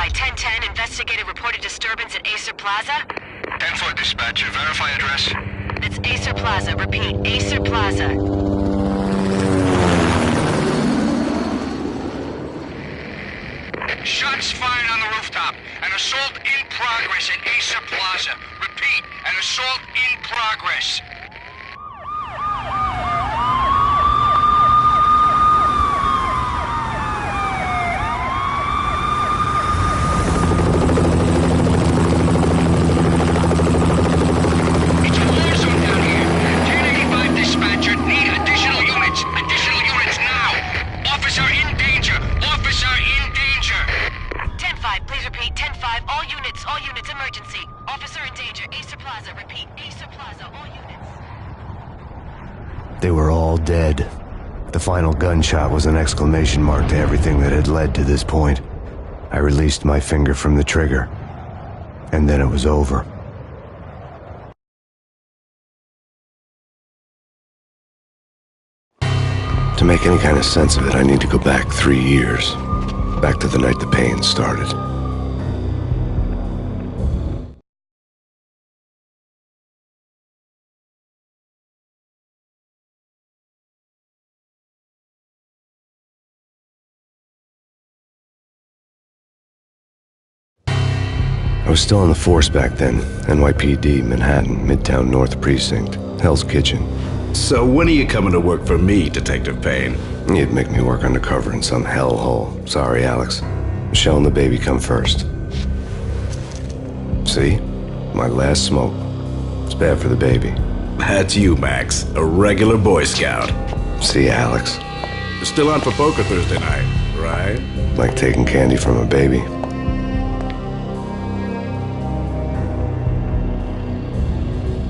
Verify 1010, investigated reported disturbance at Acer Plaza. 10-4 dispatcher, verify address. It's Acer Plaza, repeat, Acer Plaza. Shots fired on the rooftop. An assault in progress at Acer Plaza. Repeat, an assault in progress. It's a war zone down here. 1085 dispatcher, need additional units. Additional units now. Officer in danger. Officer in danger. 10-5, please repeat, 10-5, all units, emergency. Officer in danger, Acer Plaza, repeat, Acer Plaza, all units. They were all dead. The final gunshot was an exclamation mark to everything that had led to this point. I released my finger from the trigger, and then it was over. To make any kind of sense of it, I need to go back 3 years. Back to the night the Payne started. I was still on the force back then. NYPD, Manhattan, Midtown North Precinct, Hell's Kitchen. So when are you coming to work for me, Detective Payne? You'd make me work undercover in some hellhole. Sorry, Alex. Michelle and the baby come first. See? My last smoke. It's bad for the baby. That's you, Max. A regular Boy Scout. See, Alex? You're still on for poker Thursday night, right? Like taking candy from a baby.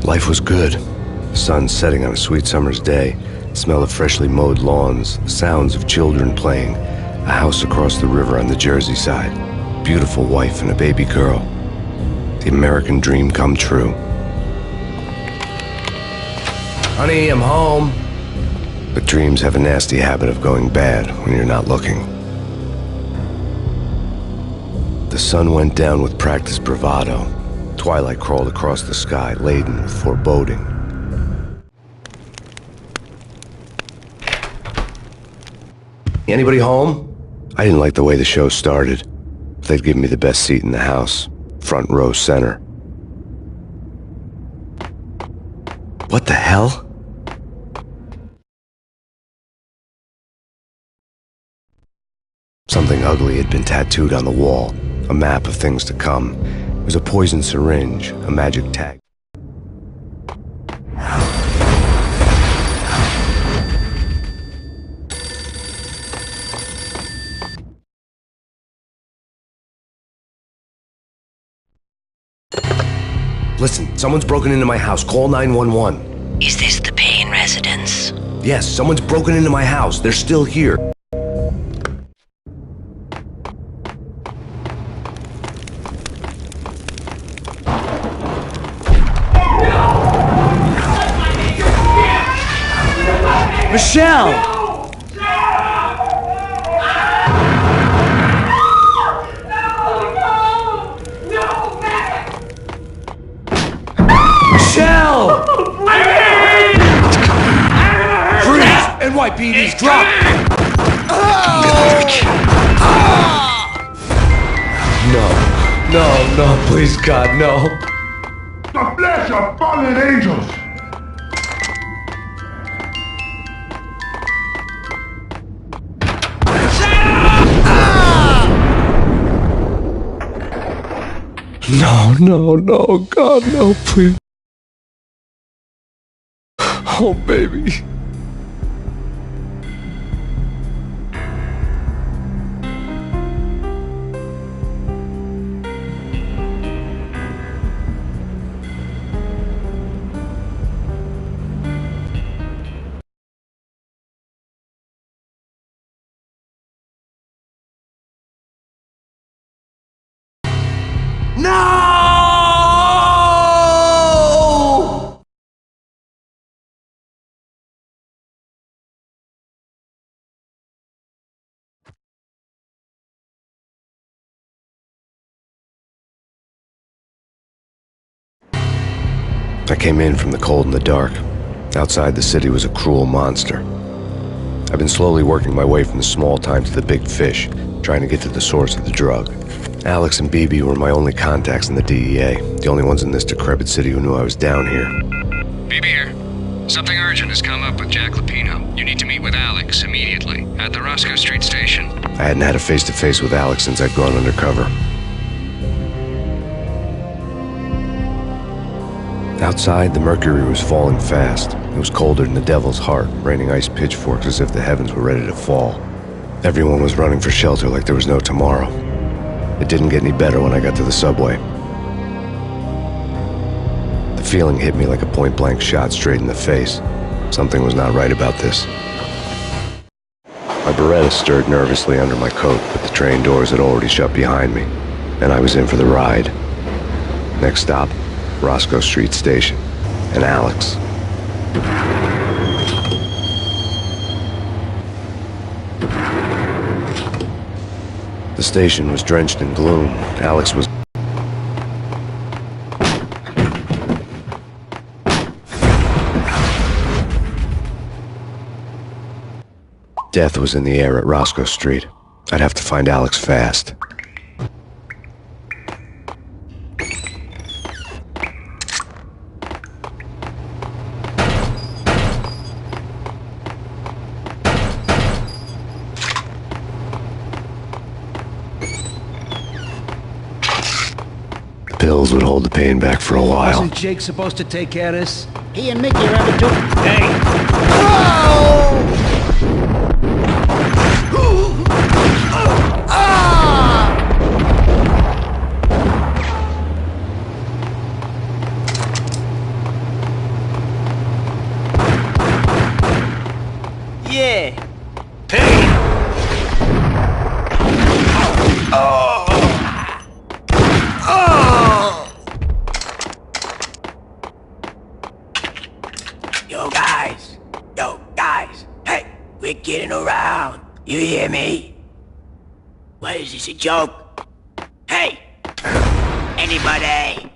Life was good. The sun setting on a sweet summer's day. The smell of freshly mowed lawns. The sounds of children playing. A house across the river on the Jersey side. Beautiful wife and a baby girl. The American dream come true. Honey, I'm home. But dreams have a nasty habit of going bad when you're not looking. The sun went down with practiced bravado. Twilight crawled across the sky, laden with foreboding. Anybody home? I didn't like the way the show started. They'd give me the best seat in the house, front row center. What the hell? Something ugly had been tattooed on the wall, a map of things to come. It was a poison syringe, a magic tag. Listen, someone's broken into my house. Call 911. Is this the Payne residence? Yes, someone's broken into my house. They're still here. Michelle! Michelle! Freeze! NYPD's drop! No, please God, no. The flesh of fallen angels! No, God, no, please. Oh, baby. I came in from the cold and the dark. Outside the city was a cruel monster. I've been slowly working my way from the small time to the big fish, trying to get to the source of the drug. Alex and BB were my only contacts in the DEA, the only ones in this decrepit city who knew I was down here. BB here. Something urgent has come up with Jack Lapino. You need to meet with Alex immediately at the Roscoe Street station. I hadn't had a face-to-face with Alex since I'd gone undercover. Outside, the mercury was falling fast. It was colder than the devil's heart, raining ice pitchforks as if the heavens were ready to fall. Everyone was running for shelter like there was no tomorrow. It didn't get any better when I got to the subway. The feeling hit me like a point-blank shot straight in the face. Something was not right about this. My Beretta stirred nervously under my coat, but the train doors had already shut behind me, and I was in for the ride. Next stop, Roscoe Street Station, and Alex. The station was drenched in gloom. Alex was... Death was in the air at Roscoe Street. I'd have to find Alex fast. The pills would hold the pain back for a while. Wasn't Jake supposed to take care of this? He and Mickey are having to... Hey! Yeah. Payne! Yo guys, hey, we're getting around. You hear me? What is this, a joke? Hey, anybody?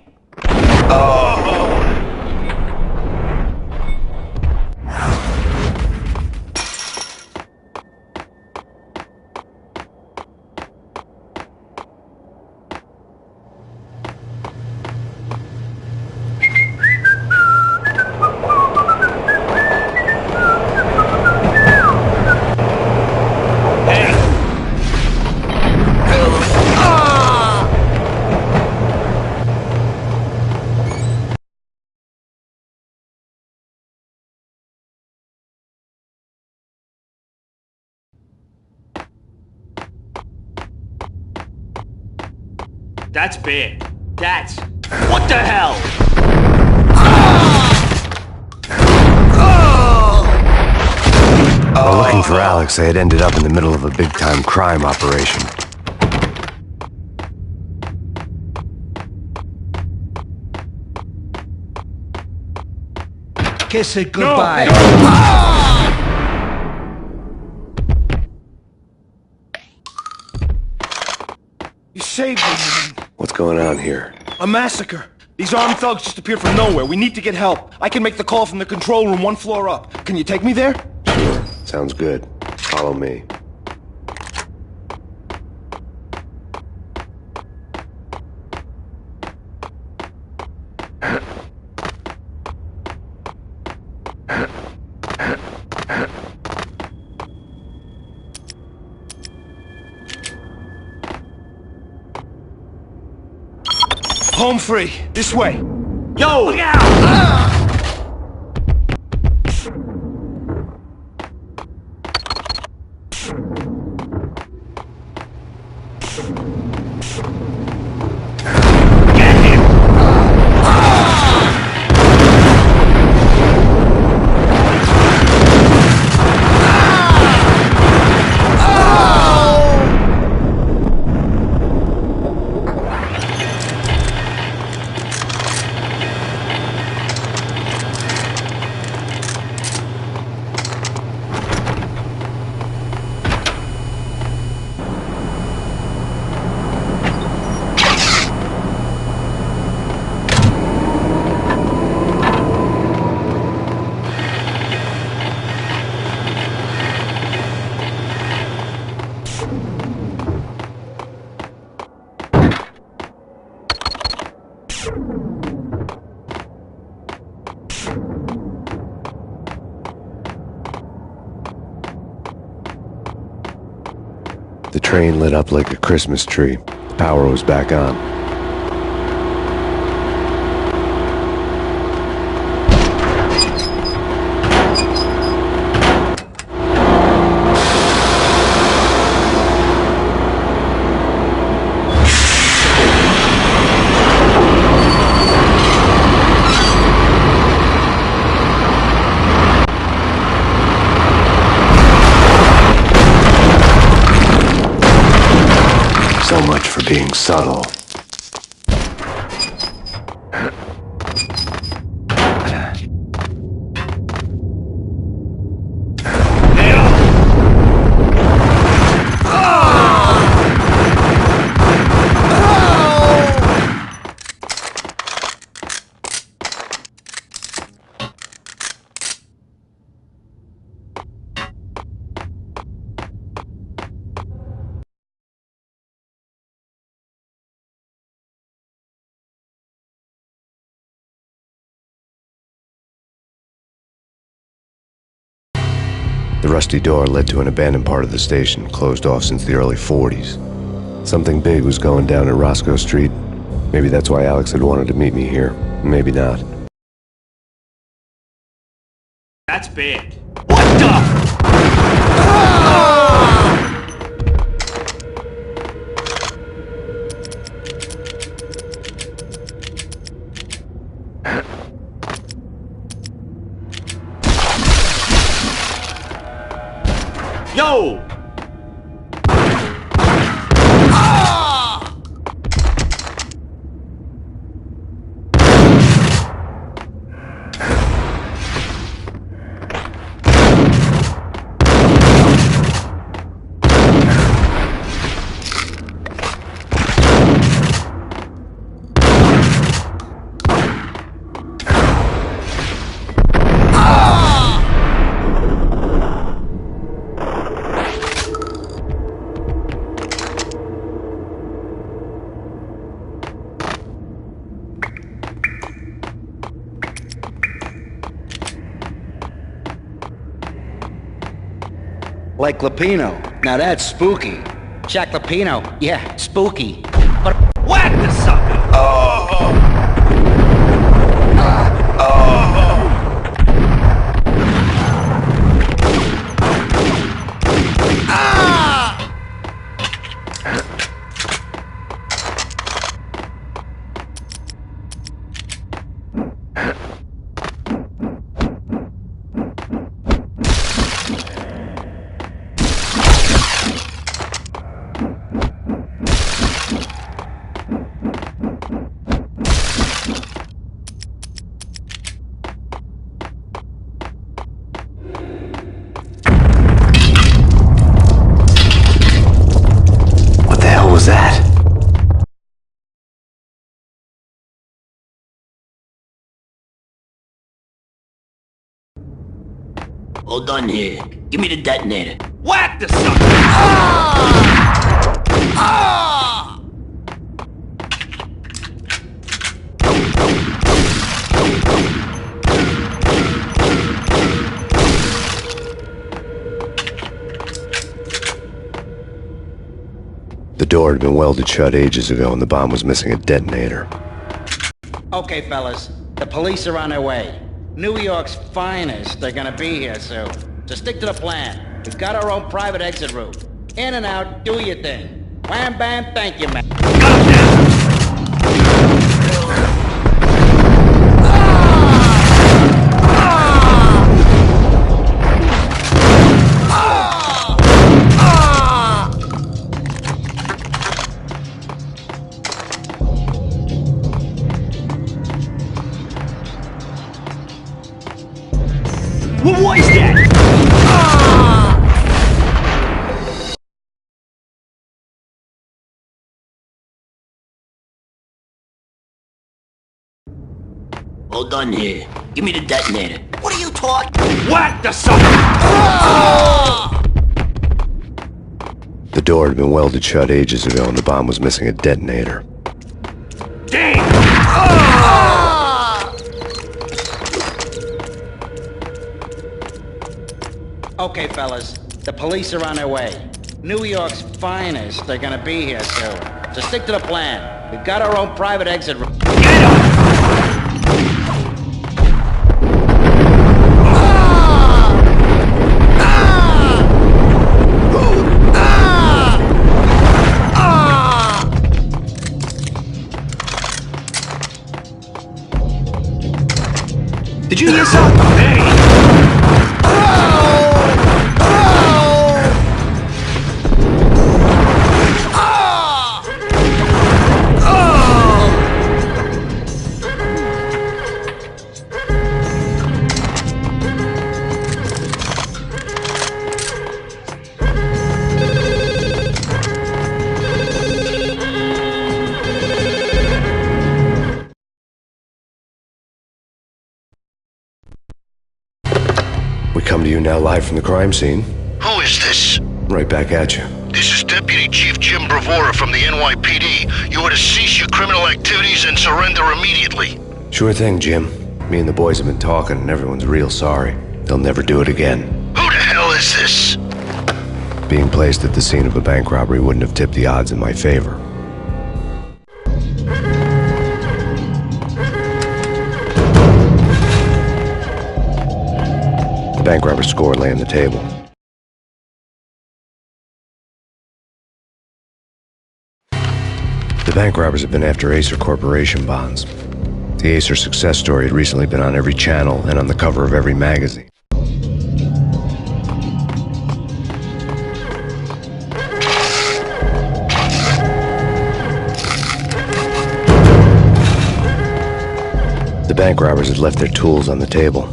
That's bad. That's... What the hell? While looking for Alex, I had ended up in the middle of a big-time crime operation. Kiss it goodbye. You saved me, man. What's going on here? A massacre. These armed thugs just appeared from nowhere. We need to get help. I can make the call from the control room 1 floor up. Can you take me there? Sure, sounds good. Follow me. Home free. This way. Yo! Look out! train lit up like a Christmas tree. The power was back on. So much for being subtle. The rusty door led to an abandoned part of the station, closed off since the early 40s. Something big was going down at Roscoe Street. Maybe that's why Alex had wanted to meet me here. Maybe not. That's big. What the? Yo! Like Lapino. Now that's spooky. Jack Lapino. Yeah, spooky. But Whack the sucker! Was that? Hold on here. Give me the detonator. Whack the sucker! The door had been welded shut ages ago and the bomb was missing a detonator. okay, fellas. The police are on their way. New York's finest. They're gonna be here soon. So stick to the plan. We've got our own private exit route. In and out, do your thing. Wham bam, thank you, man. What is that? Hold on here. Give me the detonator. What are you talking? Whack the sucker! The door had been welded shut ages ago and the bomb was missing a detonator. Damn! Okay, fellas. The police are on their way. New York's finest are gonna be here soon. So stick to the plan. We've got our own private exit route. Did you hear something? Hey! We come to you now live from the crime scene. Who is this? Right back at you. This is Deputy Chief Jim Bravura from the NYPD. You are to cease your criminal activities and surrender immediately. Sure thing, Jim. Me and the boys have been talking, and everyone's real sorry. They'll never do it again. Who the hell is this? Being placed at the scene of a bank robbery wouldn't have tipped the odds in my favor. The bank robber's score lay on the table. The bank robbers have been after Acer Corporation bonds. The Acer success story had recently been on every channel and on the cover of every magazine. The bank robbers had left their tools on the table.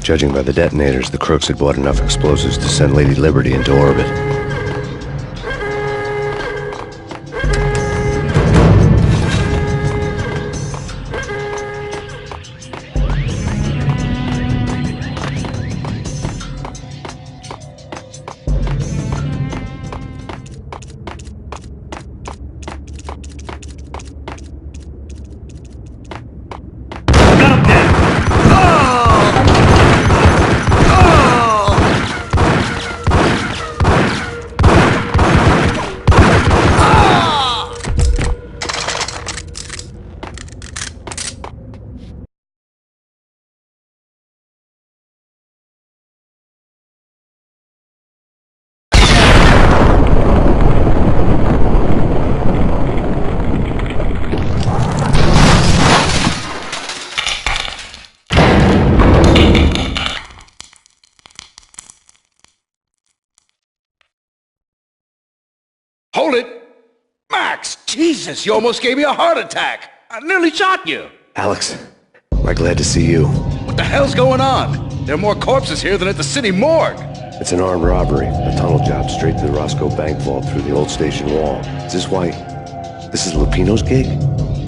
Judging by the detonators, the crooks had bought enough explosives to send Lady Liberty into orbit. Hold it! Max! Jesus, you almost gave me a heart attack! I nearly shot you! Alex, we're glad to see you. What the hell's going on? There are more corpses here than at the city morgue! It's an armed robbery, a tunnel job straight to the Roscoe Bank vault through the old station wall. Is this why... this is Lupino's gig?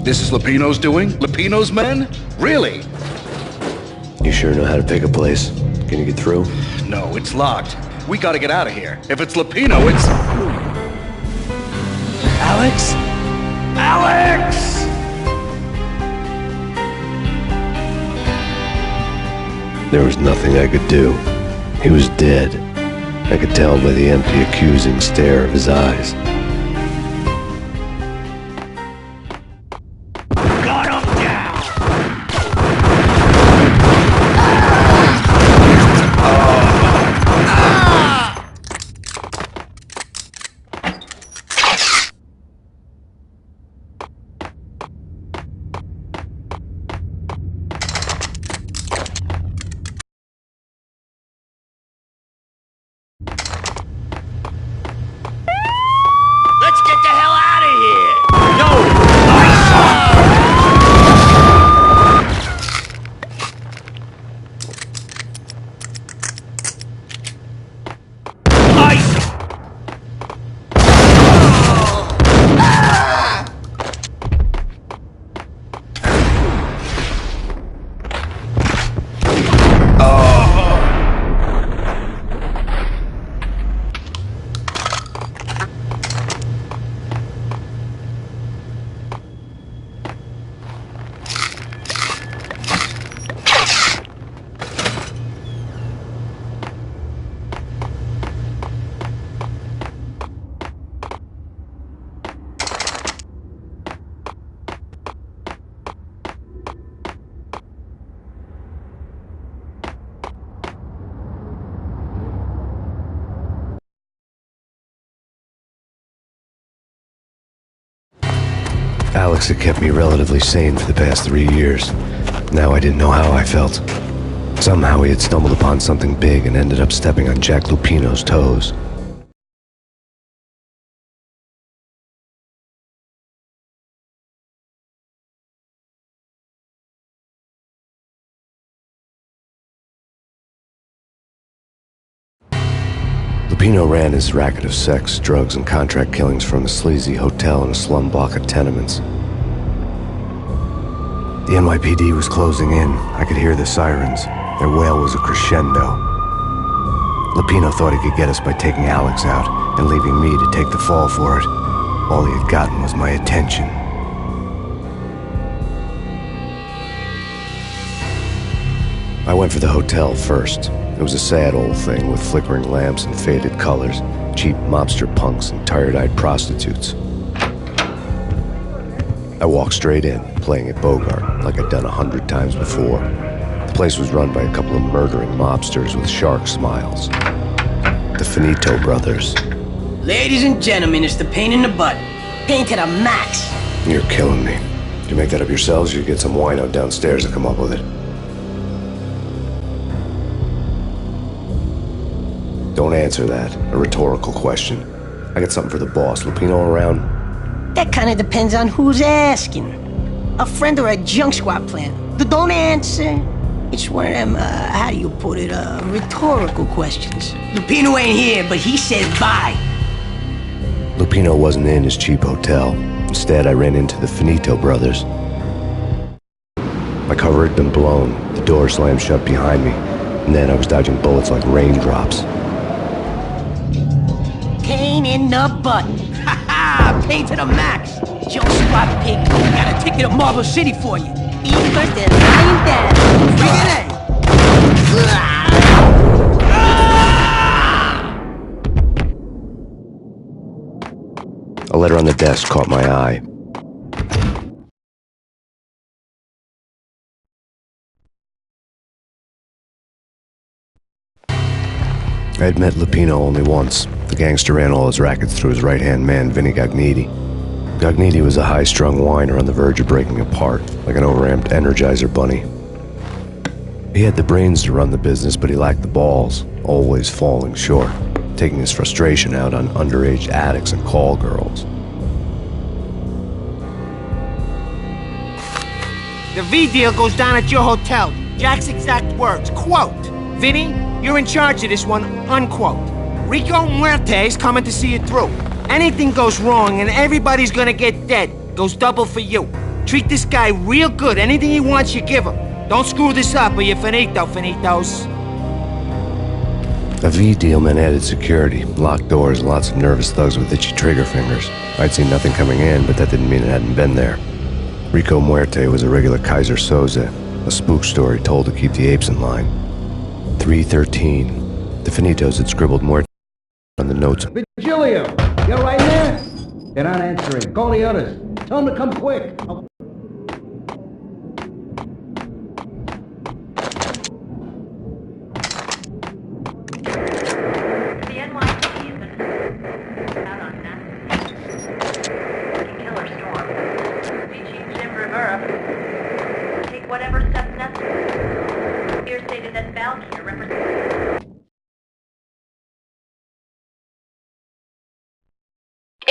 This is Lupino's doing? Lupino's men? Really? You sure know how to pick a place. Can you get through? No, it's locked. We gotta get out of here. If it's Lupino, it's... Alex? Alex! There was nothing I could do. He was dead. I could tell by the empty, accusing stare of his eyes. Alex had kept me relatively sane for the past 3 years. Now I didn't know how I felt. Somehow he had stumbled upon something big and ended up stepping on Jack Lupino's toes. Lupino ran his racket of sex, drugs, and contract killings from a sleazy hotel in a slum block of tenements. The NYPD was closing in. I could hear the sirens. Their wail was a crescendo. Lupino thought he could get us by taking Alex out and leaving me to take the fall for it. All he had gotten was my attention. I went for the hotel first. It was a sad old thing with flickering lamps and faded colors, cheap mobster punks and tired-eyed prostitutes. I walked straight in, playing at Bogart, like I'd done 100 times before. The place was run by a couple of murdering mobsters with shark smiles. The Finito brothers. Ladies and gentlemen, it's the Payne in the butt. Payne to the max. You're killing me. Did you make that up yourselves, or you get some wino downstairs to come up with it? Don't answer that. A rhetorical question. I got something for the boss. Lupino around? That kind of depends on who's asking. A friend or a junk squad plan. Don't answer. It's one of them, how do you put it, rhetorical questions. Lupino ain't here, but he says bye. Lupino wasn't in his cheap hotel. Instead, I ran into the Finito brothers. My cover had been blown. The door slammed shut behind me. And then I was dodging bullets like raindrops. Payne in the butt. Ha ha! Payne to the max. Junk squad pig. Got a ticket to Marble City for you. Eat first and lying down. Bring it in. A letter on the desk caught my eye. I had met Lupino only once. The gangster ran all his rackets through his right-hand man, Vinny Gagniti. Gagniti was a high-strung whiner on the verge of breaking apart, like an overamped Energizer bunny. He had the brains to run the business, but he lacked the balls, always falling short, taking his frustration out on underage addicts and call girls. The V deal goes down at your hotel. Jack's exact words, quote, "Vinny, you're in charge of this one," unquote. Rico Muerte's coming to see it through. Anything goes wrong and everybody's gonna get dead. Goes double for you. Treat this guy real good. Anything he wants, you give him. Don't screw this up or you're finito, finitos. A V deal meant added security, locked doors, and lots of nervous thugs with itchy trigger fingers. I'd seen nothing coming in, but that didn't mean it hadn't been there. Rico Muerte was a regular Kaiser Soze, a spook story told to keep the apes in line. 313. The Finitos had scribbled Muerte on the notes. Virgilio, you're right there? They're not answering. Call the others. Tell them to come quick. The NYPD has been out on that killer storm. Chief Jim Rivera take whatever steps necessary. Here stated that Valkyrie represents.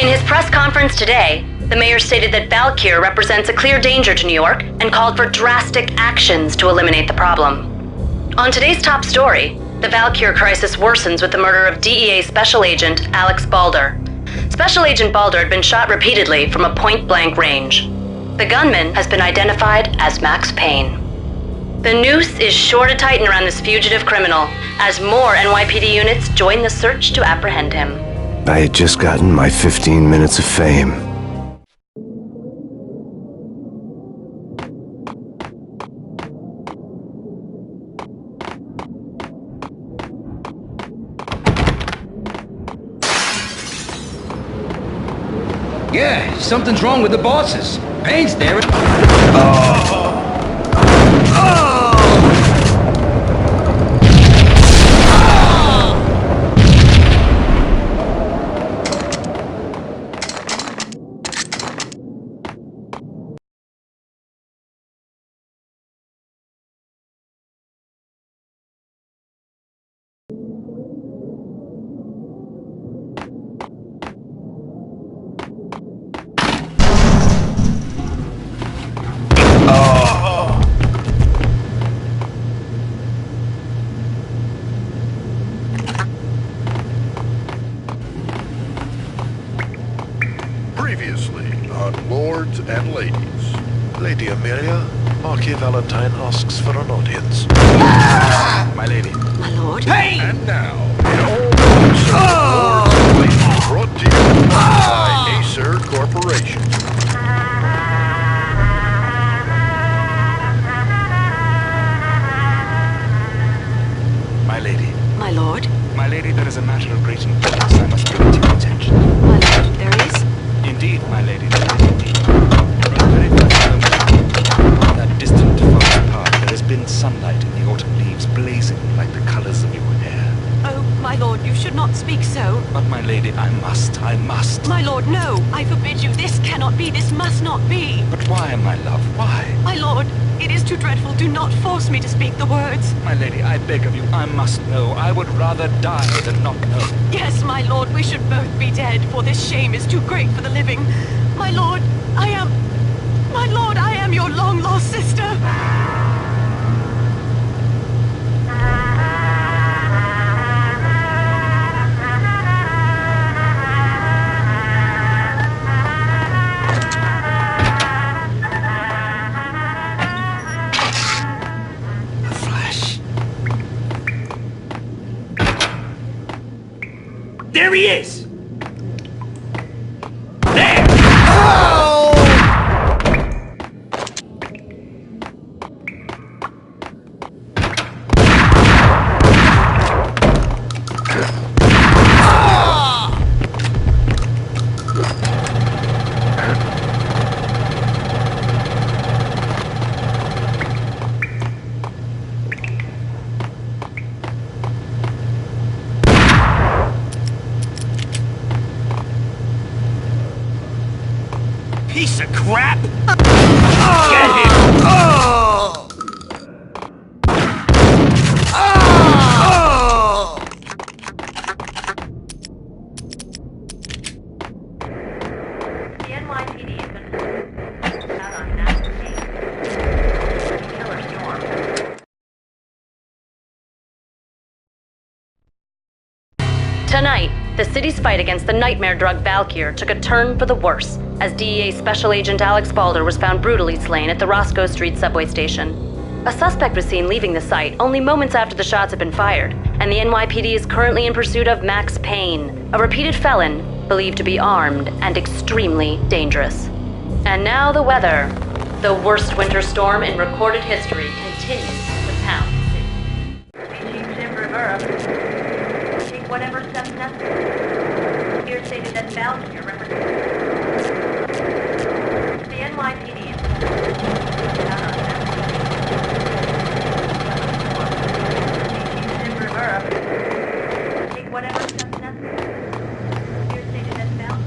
In his press conference today, the mayor stated that Valkyrie represents a clear danger to New York and called for drastic actions to eliminate the problem. On today's top story, the Valkyrie crisis worsens with the murder of DEA Special Agent Alex Balder. Special Agent Balder had been shot repeatedly from a point-blank range. The gunman has been identified as Max Payne. The noose is sure to tighten around this fugitive criminal as more NYPD units join the search to apprehend him. I had just gotten my 15 minutes of fame. Yeah, something's wrong with the bosses. Payne's there. Previously on Lords and Ladies. Lady Amelia, Marquis Valentine asks for an audience. My lady. My lord? Payne! And now, in all Lords and Ladies, brought to you by Acer Corporation. My lady. My lord? My lady, there is a matter of great importance I must bring to your attention. My lord, there is? Indeed, my lady, there is indeed. From the very first moment on that distant forest path, there has been sunlight in the autumn leaves blazing like the colors of your hair. Oh, my lord, you should not speak so. But, my lady, I must. My lord, no! I forbid you. This cannot be. This must not be. But why, my love, why? My lord, it is too dreadful. Do not force me to speak the words. My lady, I beg of you, I must know. I would rather die than not know. Yes, my lord, we should both be dead, for this shame is too great for the living. My lord, I am your long-lost sister. There he is! There! Piece of crap! Get him! The NYPD has been out on an active killer storm. Tonight, the city's fight against the nightmare drug Valkyr took a turn for the worse as DEA Special Agent Alex Balder was found brutally slain at the Roscoe Street subway station. A suspect was seen leaving the site only moments after the shots had been fired, and the NYPD is currently in pursuit of Max Payne, a repeated felon believed to be armed and extremely dangerous. And now the weather. The worst winter storm in recorded history continues to pound the city. Chief Jim Rivera, take whatever steps necessary. Here stated that Valkyr represents the NYPD is out on Chief Jim Rivera, take whatever steps necessary. Here stated that Valkyr.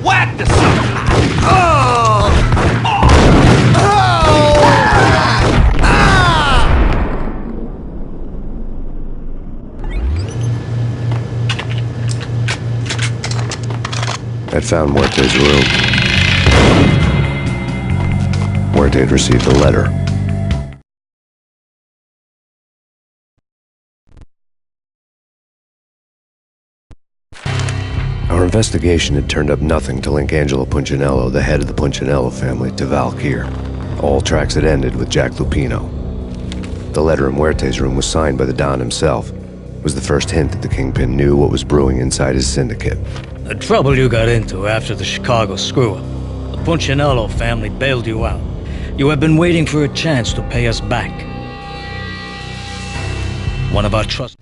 Whack the sucker! I'd found Muerte's room. Muerte had received a letter. Our investigation had turned up nothing to link Angelo Punchinello, the head of the Punchinello family, to Valkyr. All tracks had ended with Jack Lupino. The letter in Muerte's room was signed by the Don himself. It was the first hint that the Kingpin knew what was brewing inside his syndicate. The trouble you got into after the Chicago screw-up. The Punchinello family bailed you out. You have been waiting for a chance to pay us back. One of our trust...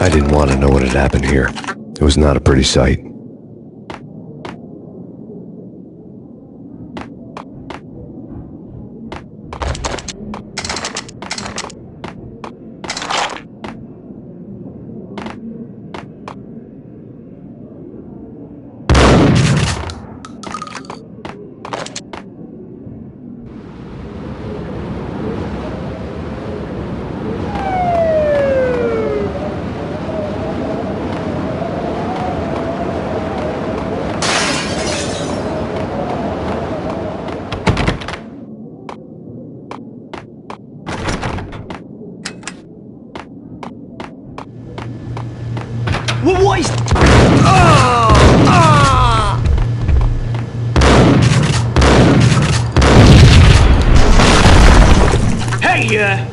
I didn't want to know what had happened here. It was not a pretty sight. What was... Hey,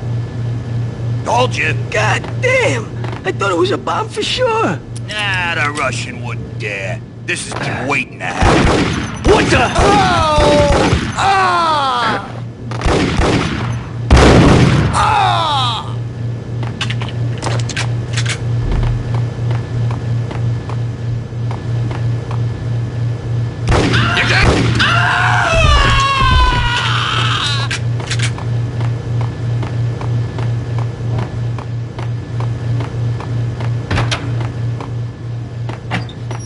Told you. God damn! I thought it was a bomb for sure. Nah, the Russian wouldn't dare. This has been waiting to happen. What the...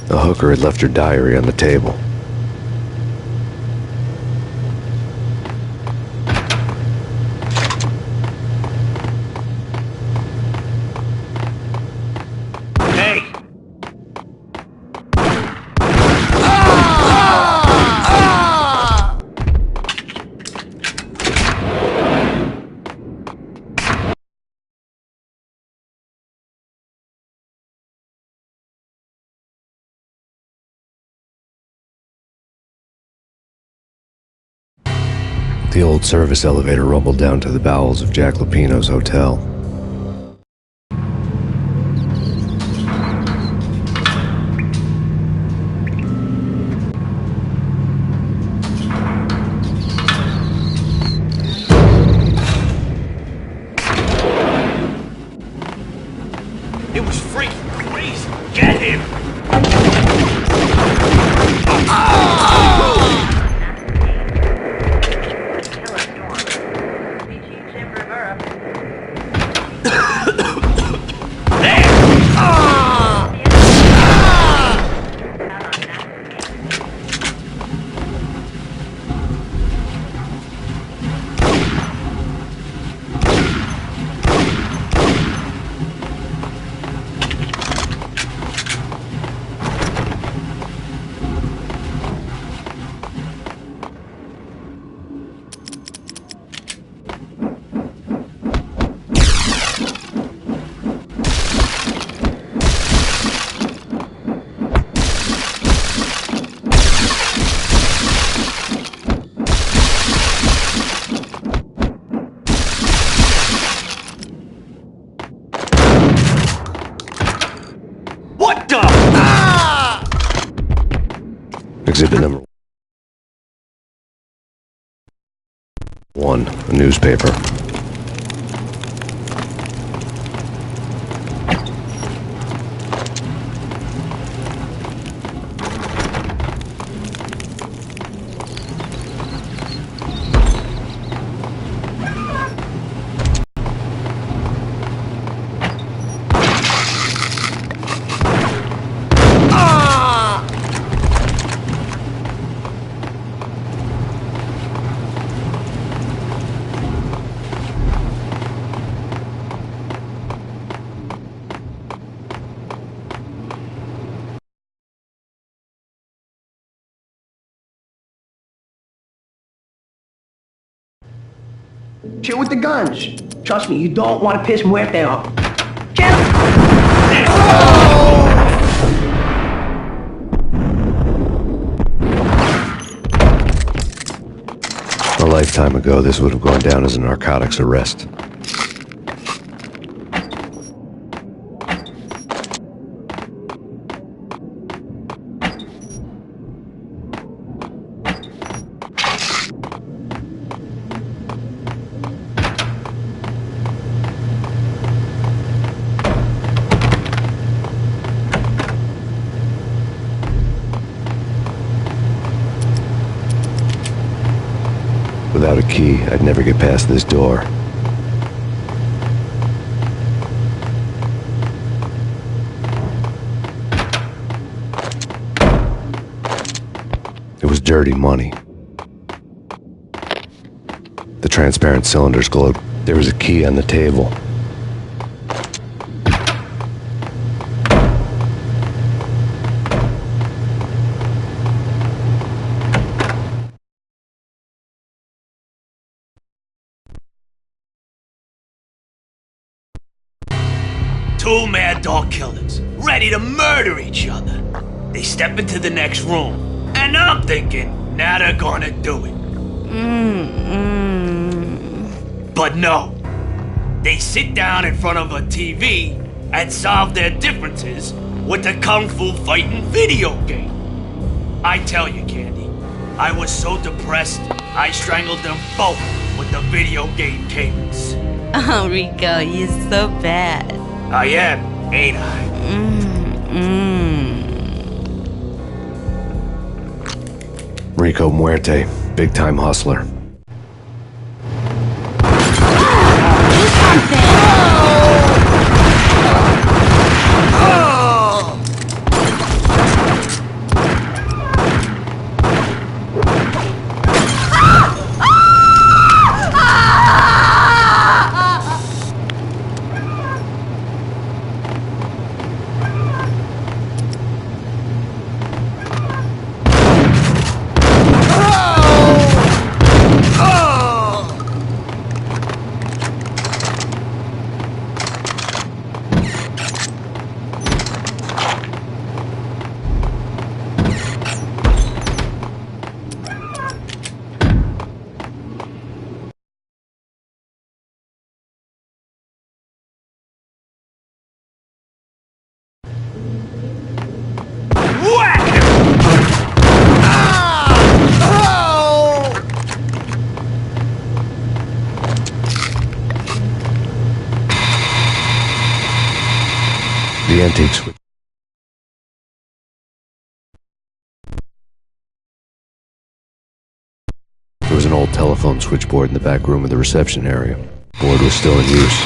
The hooker had left her diary on the table. Hey! The old service elevator rumbled down to the bowels of Jack Lupino's hotel. It was freaking crazy. Get him! What the... Exhibit number 1, a newspaper. Chill with the guns. Trust me, you don't want to piss Muerte off. Chill! A lifetime ago, this would have gone down as a narcotics arrest. key, I'd never get past this door. It was dirty money. The transparent cylinders glowed. There was a key on the table. Two mad dog killers, ready to murder each other. They step into the next room, and I'm thinking, now they're gonna do it. But no. They sit down in front of a TV and solve their differences with a kung fu fighting video game. I tell you, Candy, I was so depressed, I strangled them both with the video game cables. Oh, Rico, you're so bad. I am, ain't I? Rico Muerte, big-time hustler. The antique switch. There was an old telephone switchboard in the back room of the reception area. The board was still in use.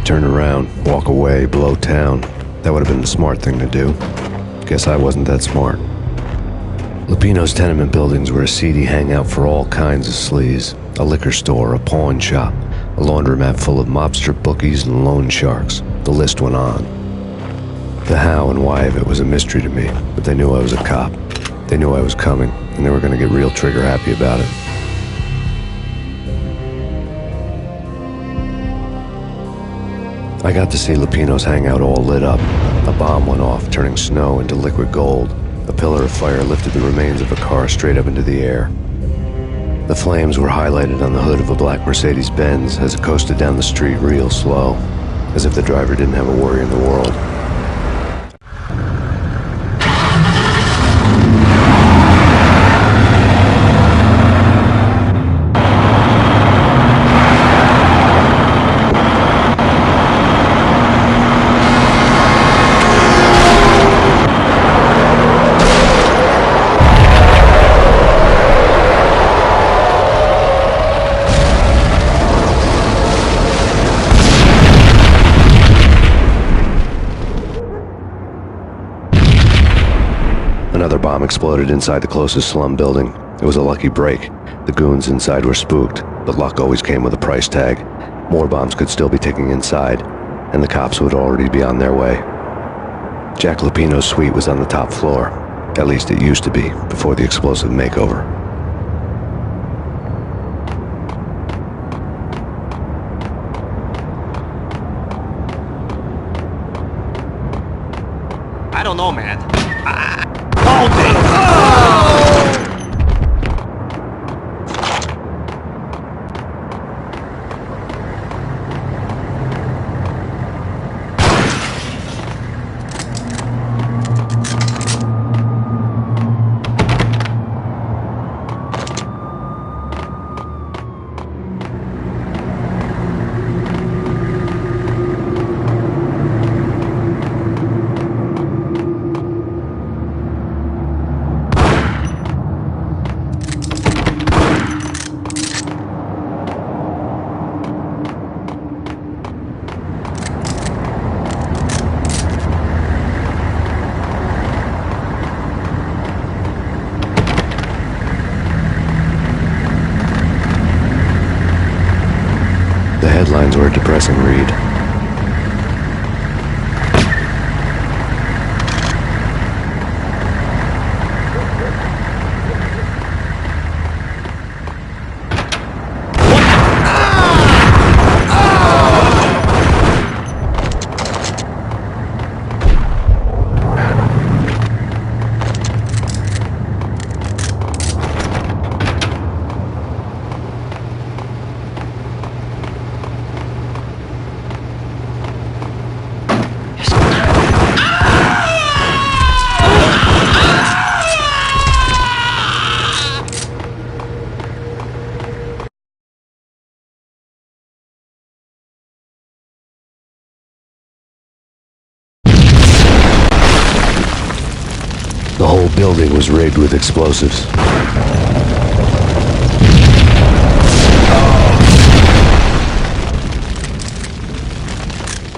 Turn around, walk away, blow town. That would have been the smart thing to do. Guess I wasn't that smart. Lupino's tenement buildings were a seedy hangout for all kinds of sleaze. A liquor store, a pawn shop, a laundromat full of mobster bookies and loan sharks. The list went on. The how and why of it was a mystery to me, but they knew I was a cop. They knew I was coming, and they were going to get real trigger happy about it. I got to see Lupino's hangout all lit up. A bomb went off, turning snow into liquid gold. A pillar of fire lifted the remains of a car straight up into the air. The flames were highlighted on the hood of a black Mercedes-Benz as it coasted down the street real slow, as if the driver didn't have a worry in the world. Another bomb exploded inside the closest slum building. It was a lucky break. The goons inside were spooked, but luck always came with a price tag. More bombs could still be ticking inside, and the cops would already be on their way. Jack Lupino's suite was on the top floor. At least it used to be, before the explosive makeover. I don't know, man. The headlines were a depressing read. The whole building was rigged with explosives.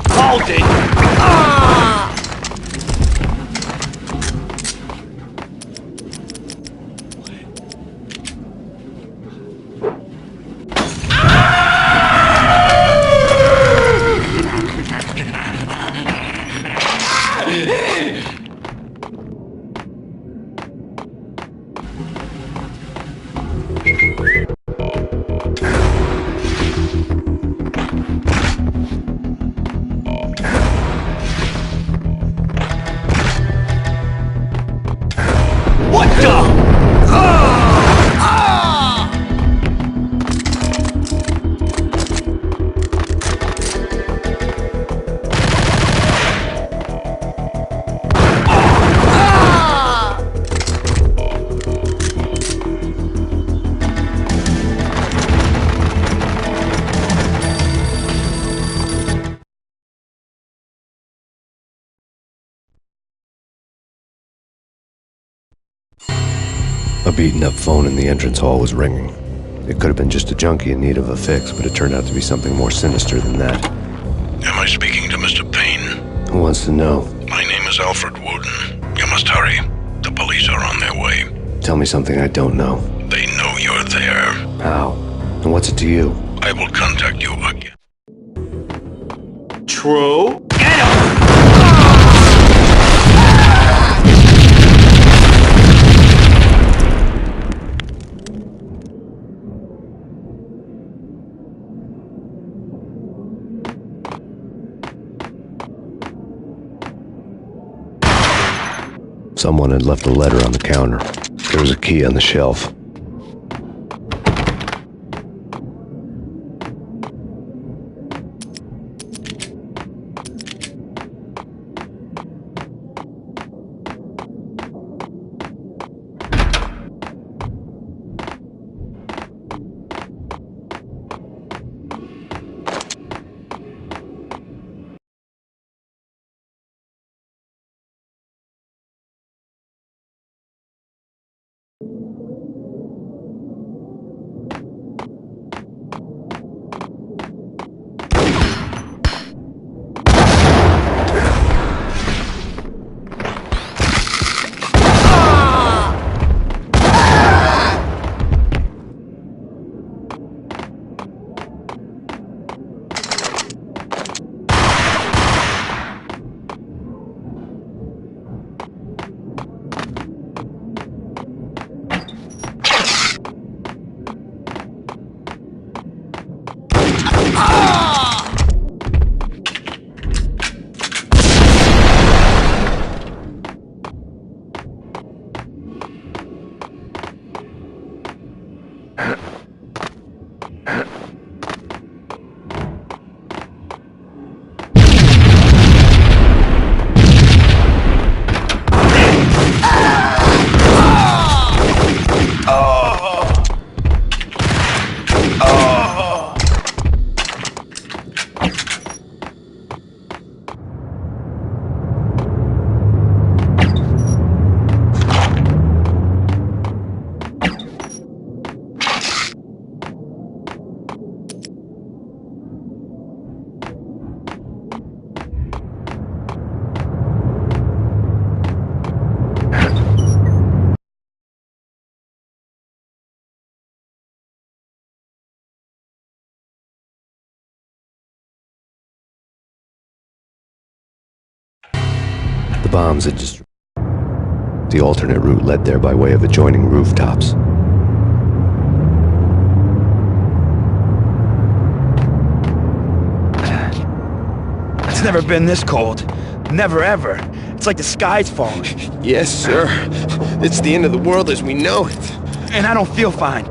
Hold it! What the? A beaten-up phone in the entrance hall was ringing. It could have been just a junkie in need of a fix, but it turned out to be something more sinister than that. Am I speaking to Mr. Payne? Who wants to know? My name is Alfred Woden. You must hurry. The police are on their way. Tell me something I don't know. They know you're there. How? And what's it to you? I will contact you again. True. Someone had left a letter on the counter. There was a key on the shelf. The bombs had destroyed. The alternate route led there by way of adjoining rooftops. It's never been this cold. Never ever. It's like the sky's falling. Yes, sir. It's the end of the world as we know it. And I don't feel fine.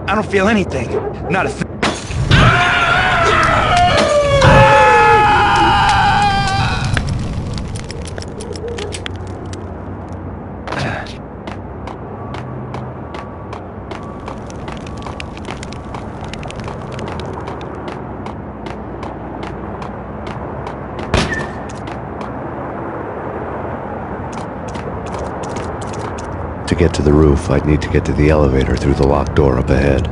I don't feel anything. Not a thing. To get to the roof, I'd need to get to the elevator through the locked door up ahead.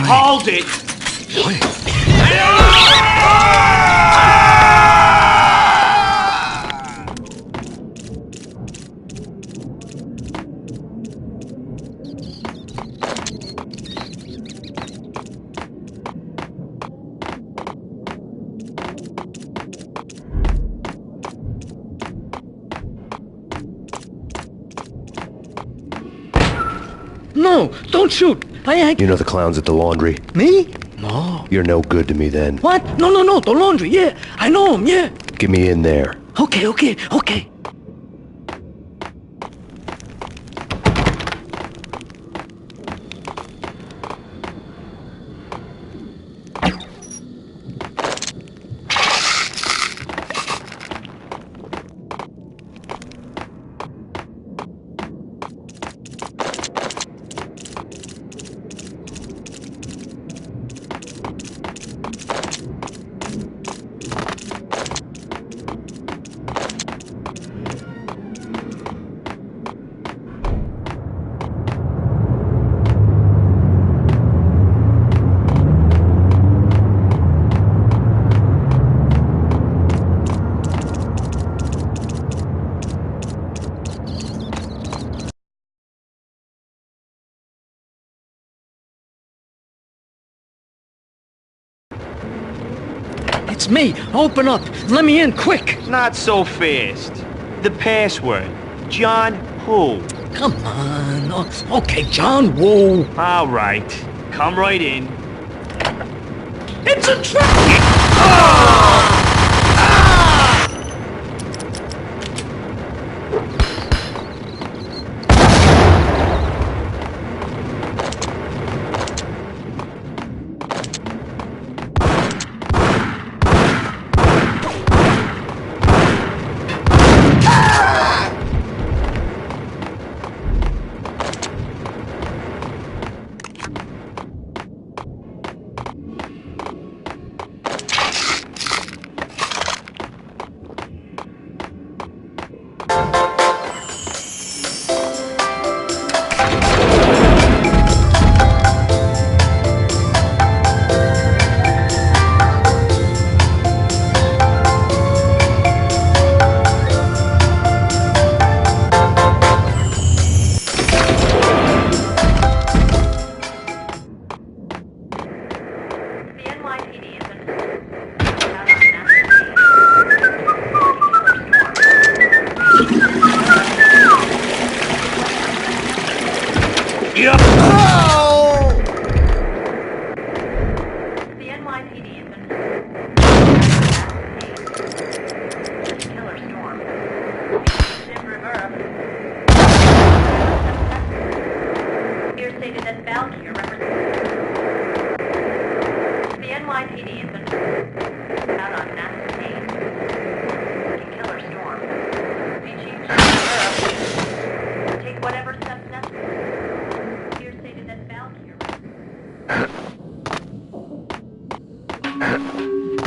Hold it! No, don't shoot. I ain't... You know the clowns at the laundry? Me? No. You're no good to me then. What? No, the laundry, yeah. I know him, yeah. Get me in there. Okay. it's me. Open up. Let me in, quick. Not so fast. The password. John who? Come on. Okay, John Woo. All right. Come right in. It's a trap!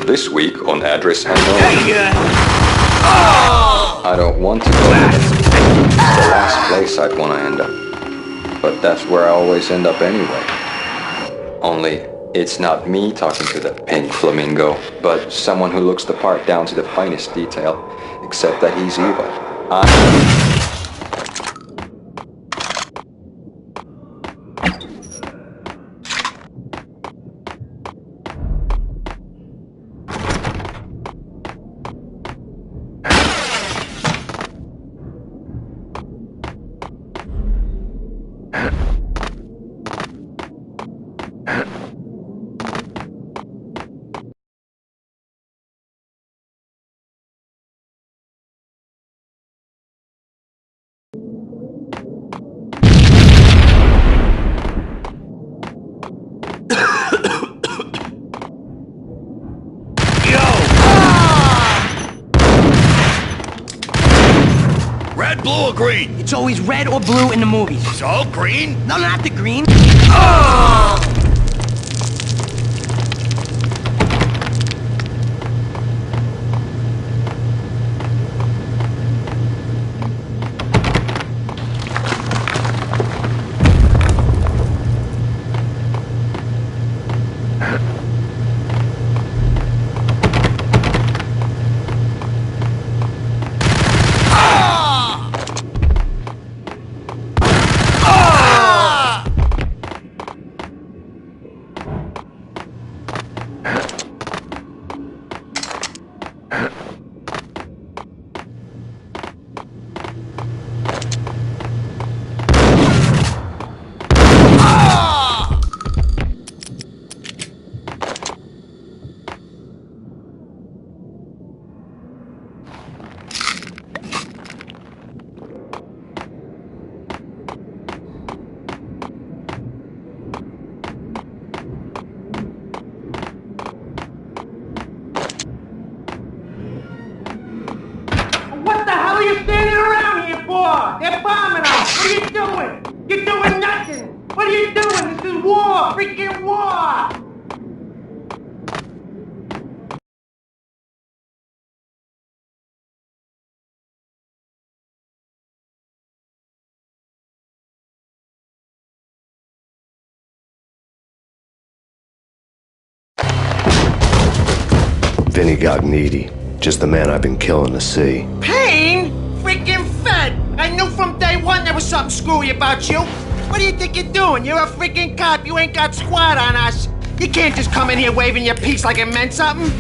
This week on Address Unknown. I don't want to go there. It's the last place I'd want to end up. But that's where I always end up anyway. Only, it's not me talking to the pink flamingo, but someone who looks the part down to the finest detail, except that he's evil. Red, blue, or green? It's always red or blue in the movies. So, green? No, not the green. They're bombing us! What are you doing? You're doing nothing! What are you doing? This is war! Freaking war! Vinny got needy. Just the man I've been killing to see. Payne? Freaking fed! I knew from day one there was something screwy about you. What do you think you're doing? You're a freaking cop. You ain't got squat on us. You can't just come in here waving your piece like it meant something.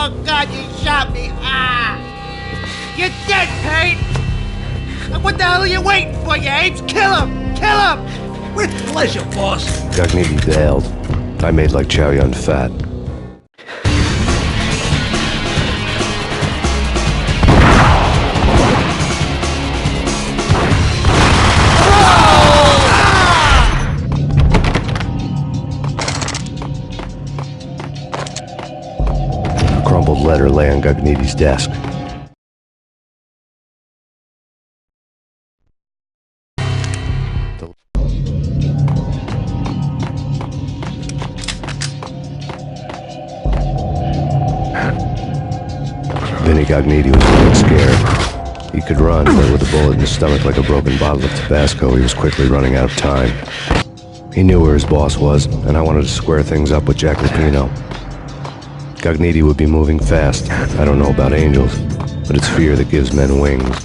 Oh, God, you shot me. Ah! You're dead, Payne! What the hell are you waiting for, you apes? Kill him! Kill him! With pleasure, boss. Gagnidi bailed. I made like Chow Yun Fat. A crumpled letter lay on Gagnidi's desk. Vinny Gagnidi was getting scared. He could run, but with a bullet in his stomach like a broken bottle of Tabasco, he was quickly running out of time. He knew where his boss was, and I wanted to square things up with Jack Lupino. Gagnidi would be moving fast. I don't know about angels, but it's fear that gives men wings.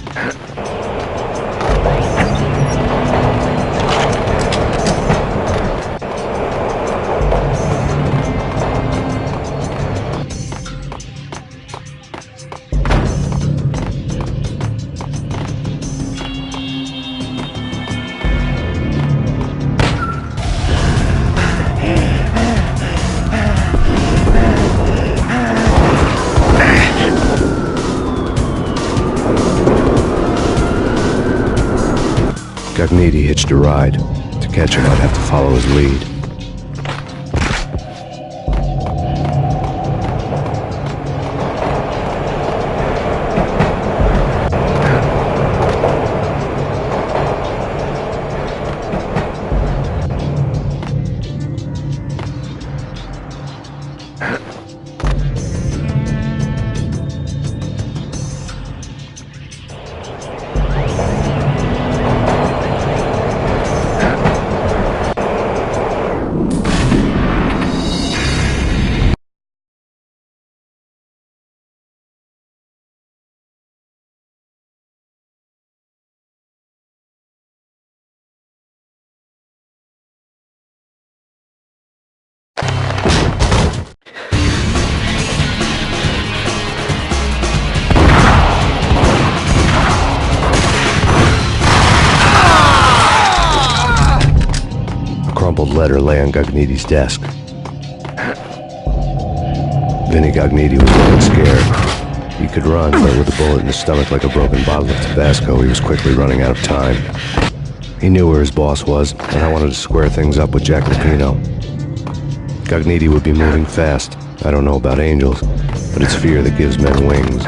Gagnidi hitched a ride. To catch him, I'd have to follow his lead. Crumpled letter lay on Gagnidi's desk. Vinny Gagnidi was getting scared. He could run, but with a bullet in his stomach like a broken bottle of Tabasco, he was quickly running out of time. He knew where his boss was, and I wanted to square things up with Jack Lupino. Gagnidi would be moving fast. I don't know about angels, but it's fear that gives men wings.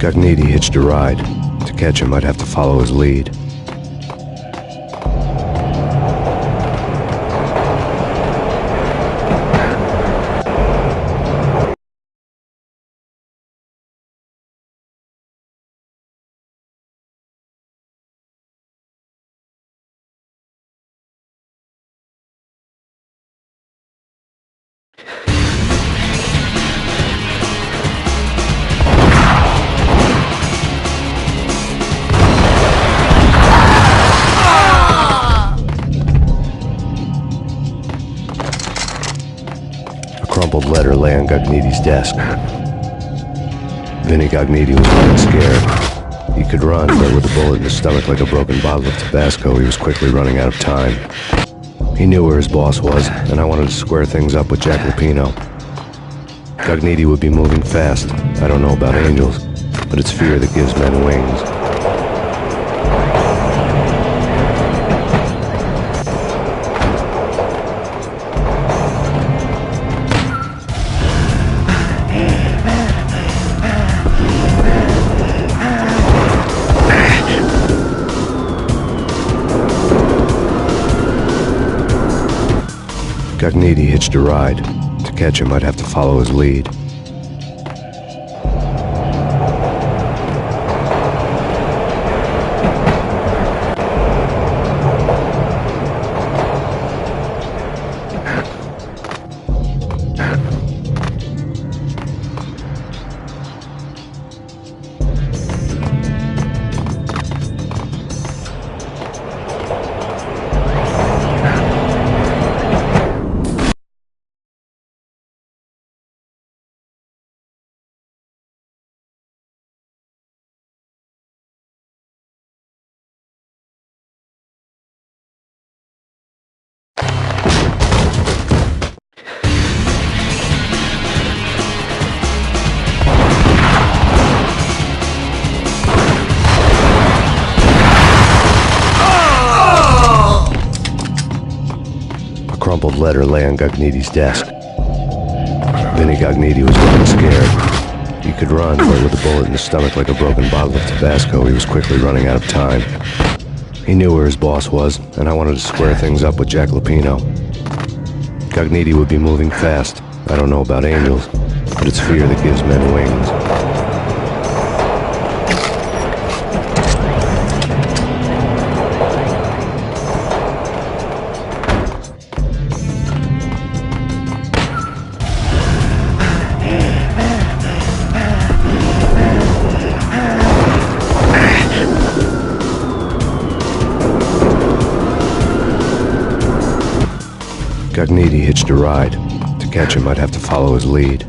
Gagnidi hitched a ride. To catch him, I'd have to follow his lead. Crumpled letter lay on Gagnidi's desk. Vinny Gagnidi was getting scared. He could run, but with a bullet in his stomach like a broken bottle of Tabasco, he was quickly running out of time. He knew where his boss was, and I wanted to square things up with Jack Lupino. Gagnidi would be moving fast. I don't know about angels, but it's fear that gives men wings. Gagnidi hitched a ride. To catch him, I'd have to follow his lead. crumpled letter lay on Gagniti's desk. Vinny Gagniti was running scared. He could run, but with a bullet in his stomach like a broken bottle of Tabasco, he was quickly running out of time. He knew where his boss was, and I wanted to square things up with Jack Lupino. Gagniti would be moving fast. I don't know about angels, but it's fear that gives men wings. Gagniti hitched a ride. To catch him, I'd have to follow his lead.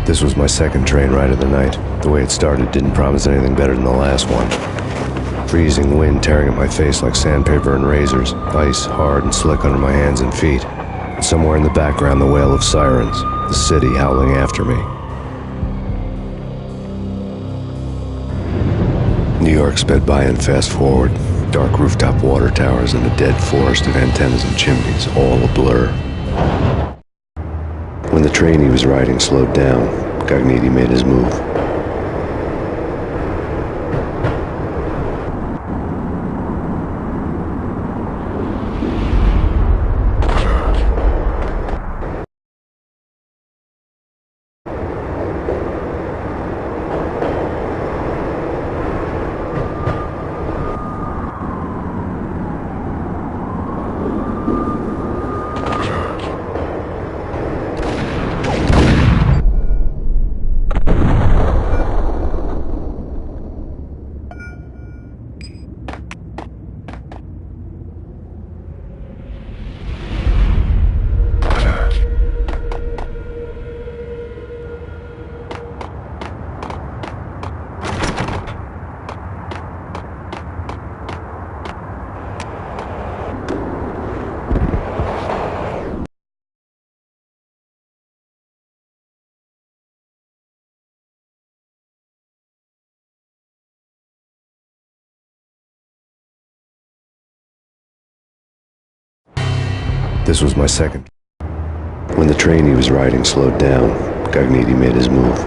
This was my second train ride of the night. The way it started didn't promise anything better than the last one. Freezing wind tearing at my face like sandpaper and razors, ice hard and slick under my hands and feet. And somewhere in the background, the wail of sirens, the city howling after me. New York sped by in fast forward, dark rooftop water towers and a dead forest of antennas and chimneys, all a blur. When the train he was riding slowed down, Gagniti made his move. This was my second. When the train he was riding slowed down, Gagniti made his move.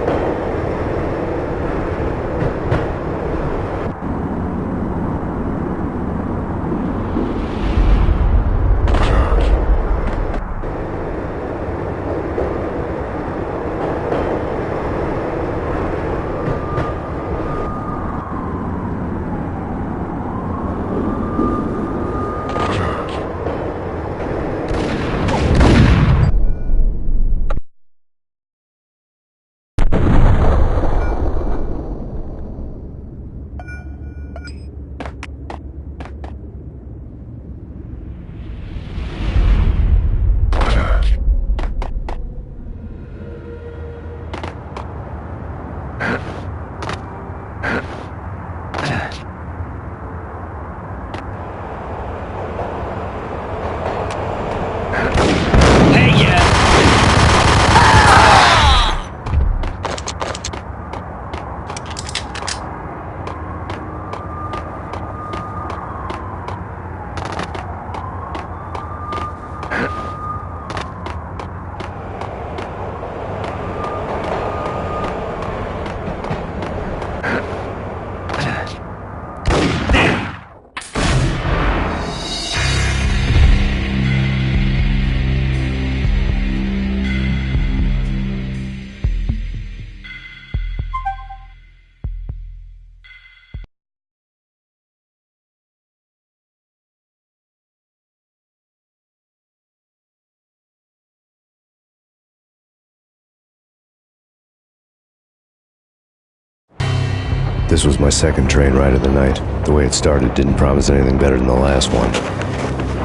This was my second train ride of the night. The way it started didn't promise anything better than the last one.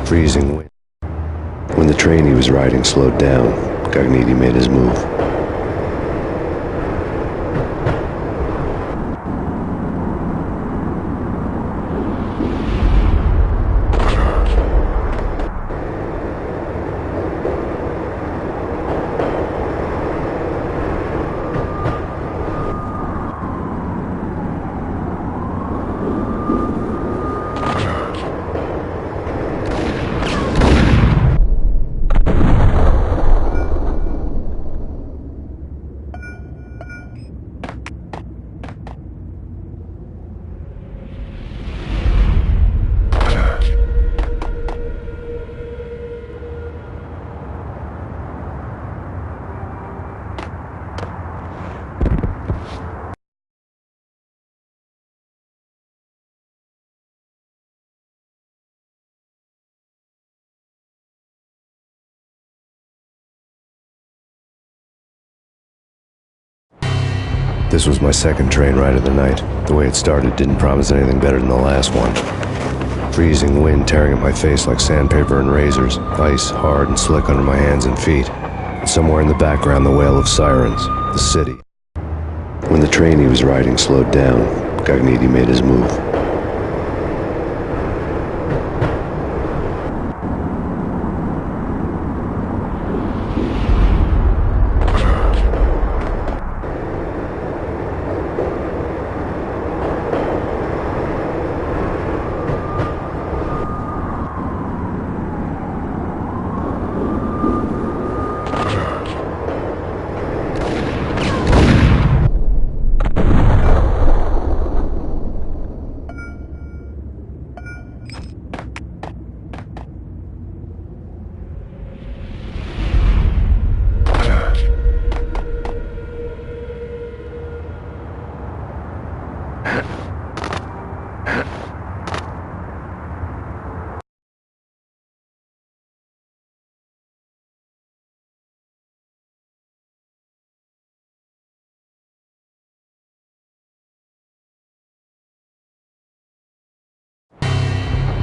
Freezing wind. When the train he was riding slowed down, Gagniti made his move. This was my second train ride of the night. The way it started didn't promise anything better than the last one. Freezing wind tearing at my face like sandpaper and razors, ice hard and slick under my hands and feet. And somewhere in the background, the wail of sirens, the city. When the train he was riding slowed down, Gagniti made his move.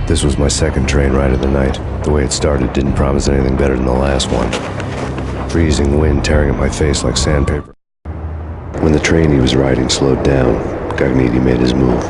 This was my second train ride of the night. The way it started didn't promise anything better than the last one. Freezing wind tearing at my face like sandpaper. When the train he was riding slowed down, Gagniti made his move.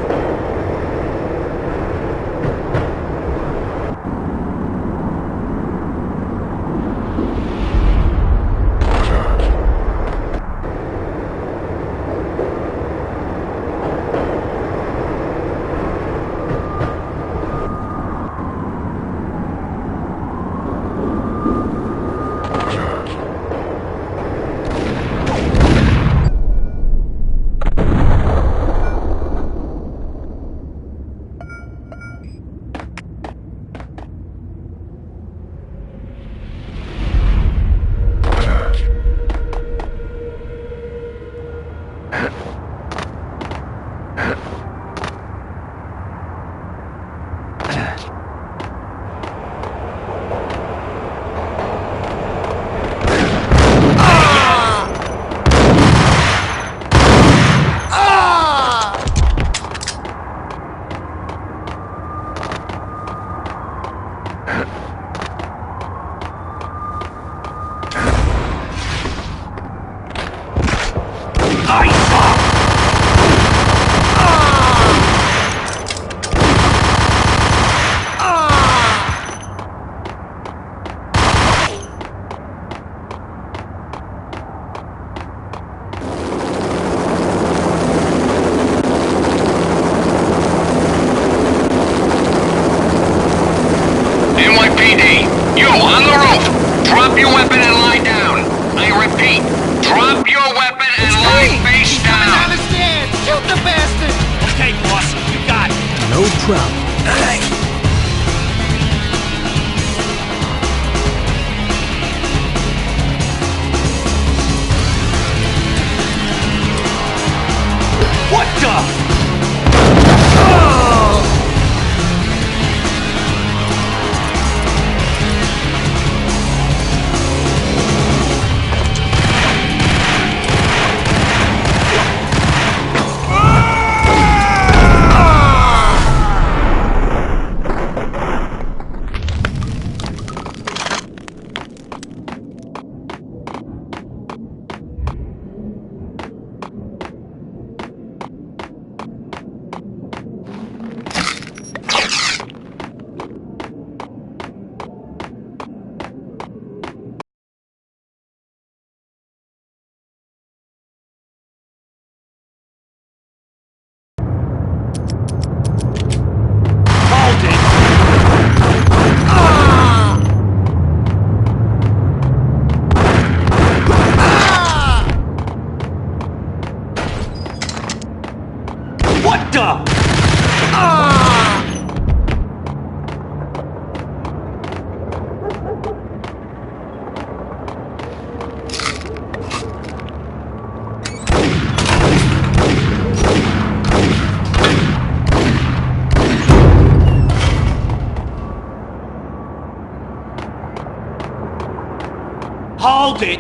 Hold it!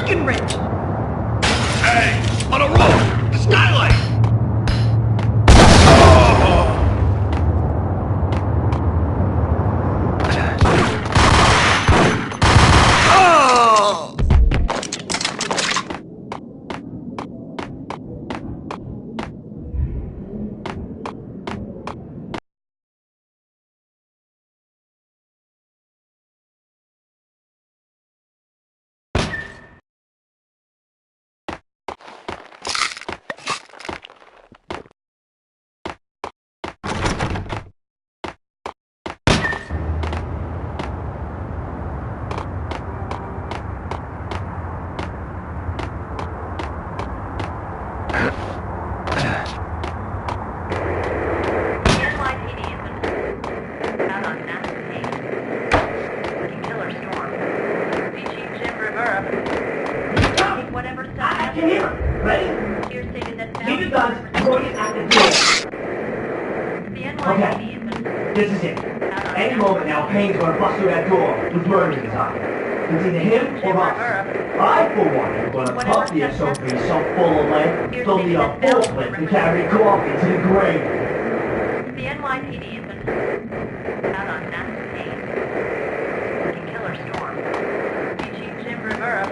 freaking rich! Hey, on a roll! The skylight! This is it. Any moment now, Payne's gonna bust through that door with murder in his eye. It's either him or us. I, for one, am gonna pump the SOB so full of lead, they'll need a forklift to carry coffee to the grave. The NYPD has been out on massive Payne. Working killer storm. Chief Jim Rivera.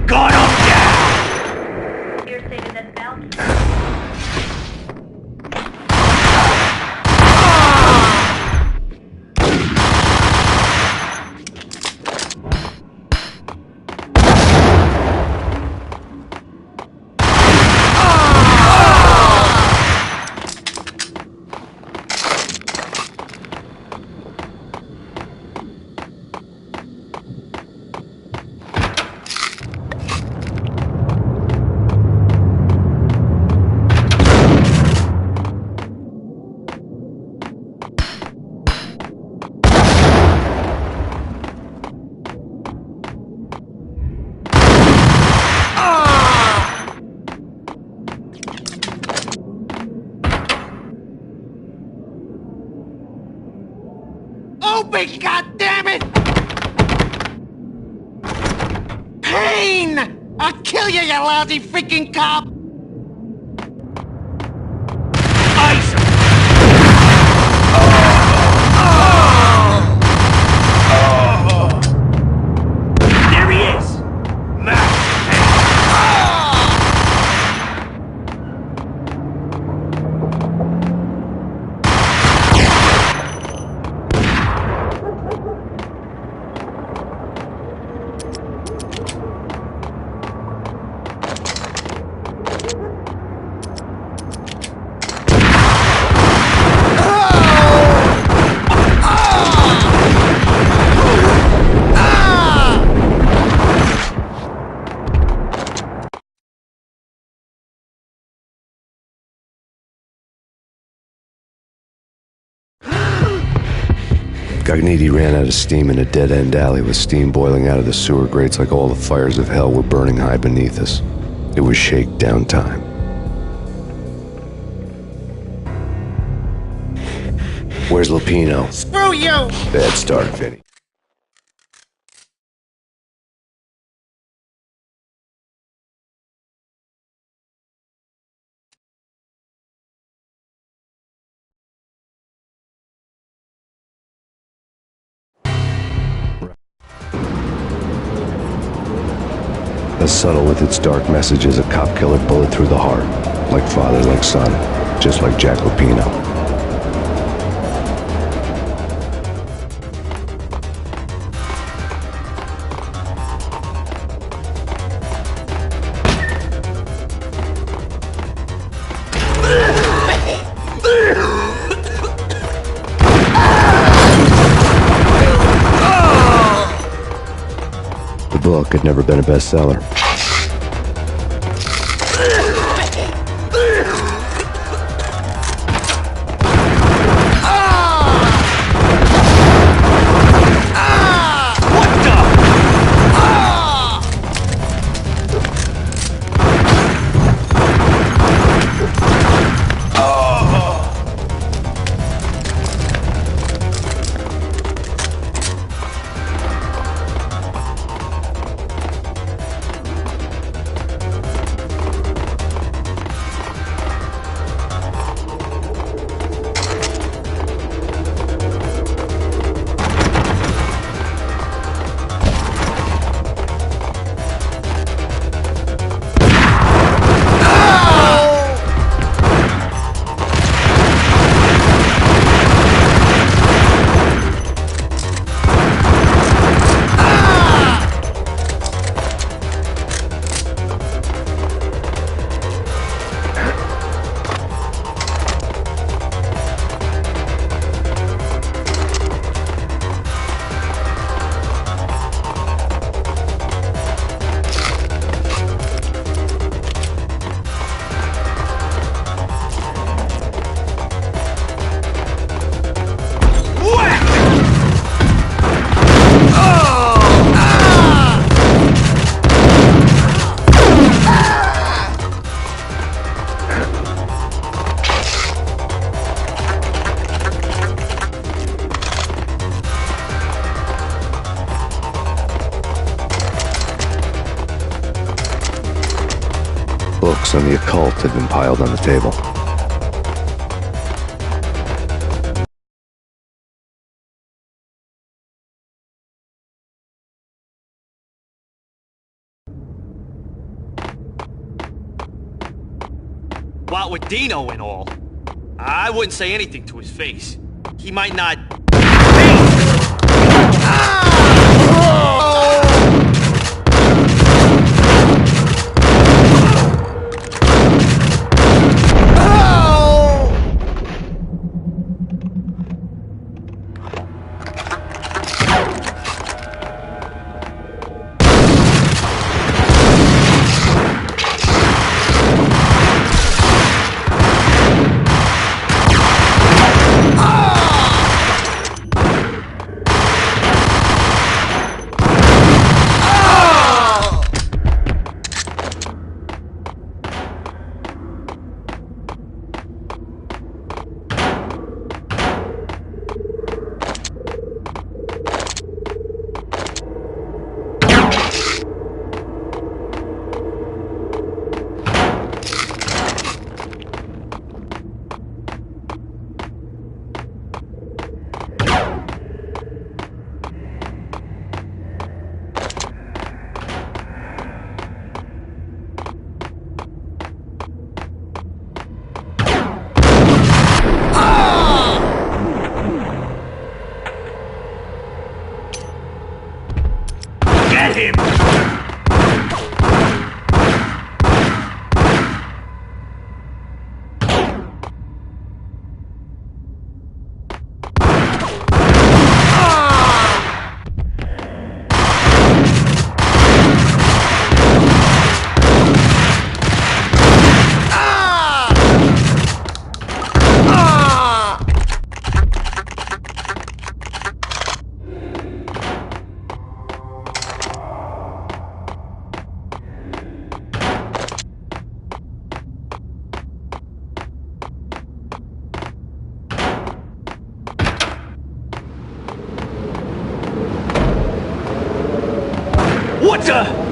Got him down! Here stated that Valkyrie. Open, goddammit! Payne! I'll kill you, you lousy freaking cop! Ice! There he is! Max! Gognitti ran out of steam in a dead-end alley with steam boiling out of the sewer grates like all the fires of hell were burning high beneath us. It was shakedown time. Where's Lupino? Screw you! Bad start, Vinny. As subtle with its dark message as a cop killer bullet through the heart. Like father, like son. Just like Jack Lupino. The book had never been a bestseller. Books on the occult had been piled on the table. What with Dino and all, I wouldn't say anything to his face. He might not... Get him! What the?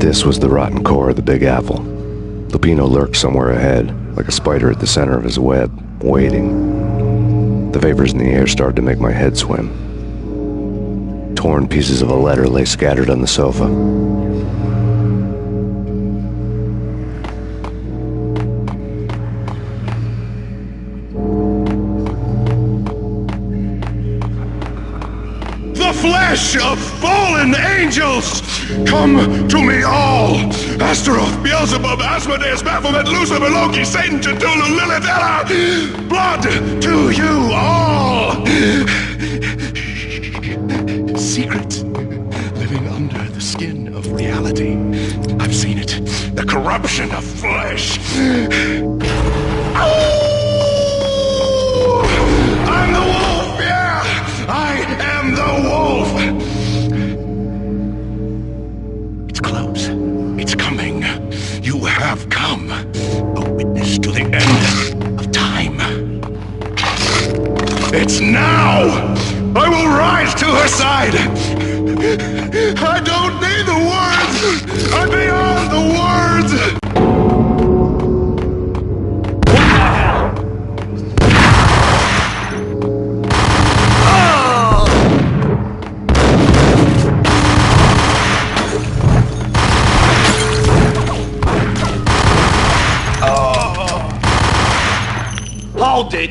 This was the rotten core of the Big Apple. Lupino lurked somewhere ahead, like a spider at the center of his web, waiting. The vapors in the air started to make my head swim. Torn pieces of a letter lay scattered on the sofa. The flesh of fallen angels! Come to me all! Astaroth, Beelzebub, Asmodeus, Baphomet, Lucifer, Loki, Satan, Cthulhu, Lilith, Ella! Blood to you all! Secret living under the skin of reality. I've seen it. The corruption of flesh. Oh! I'm the wolf, yeah! I am the wolf! It's close. It's coming. You have come. A witness to the end of time. It's now! I will rise to her side! I don't need the words! I'm beyond the words! Hold it!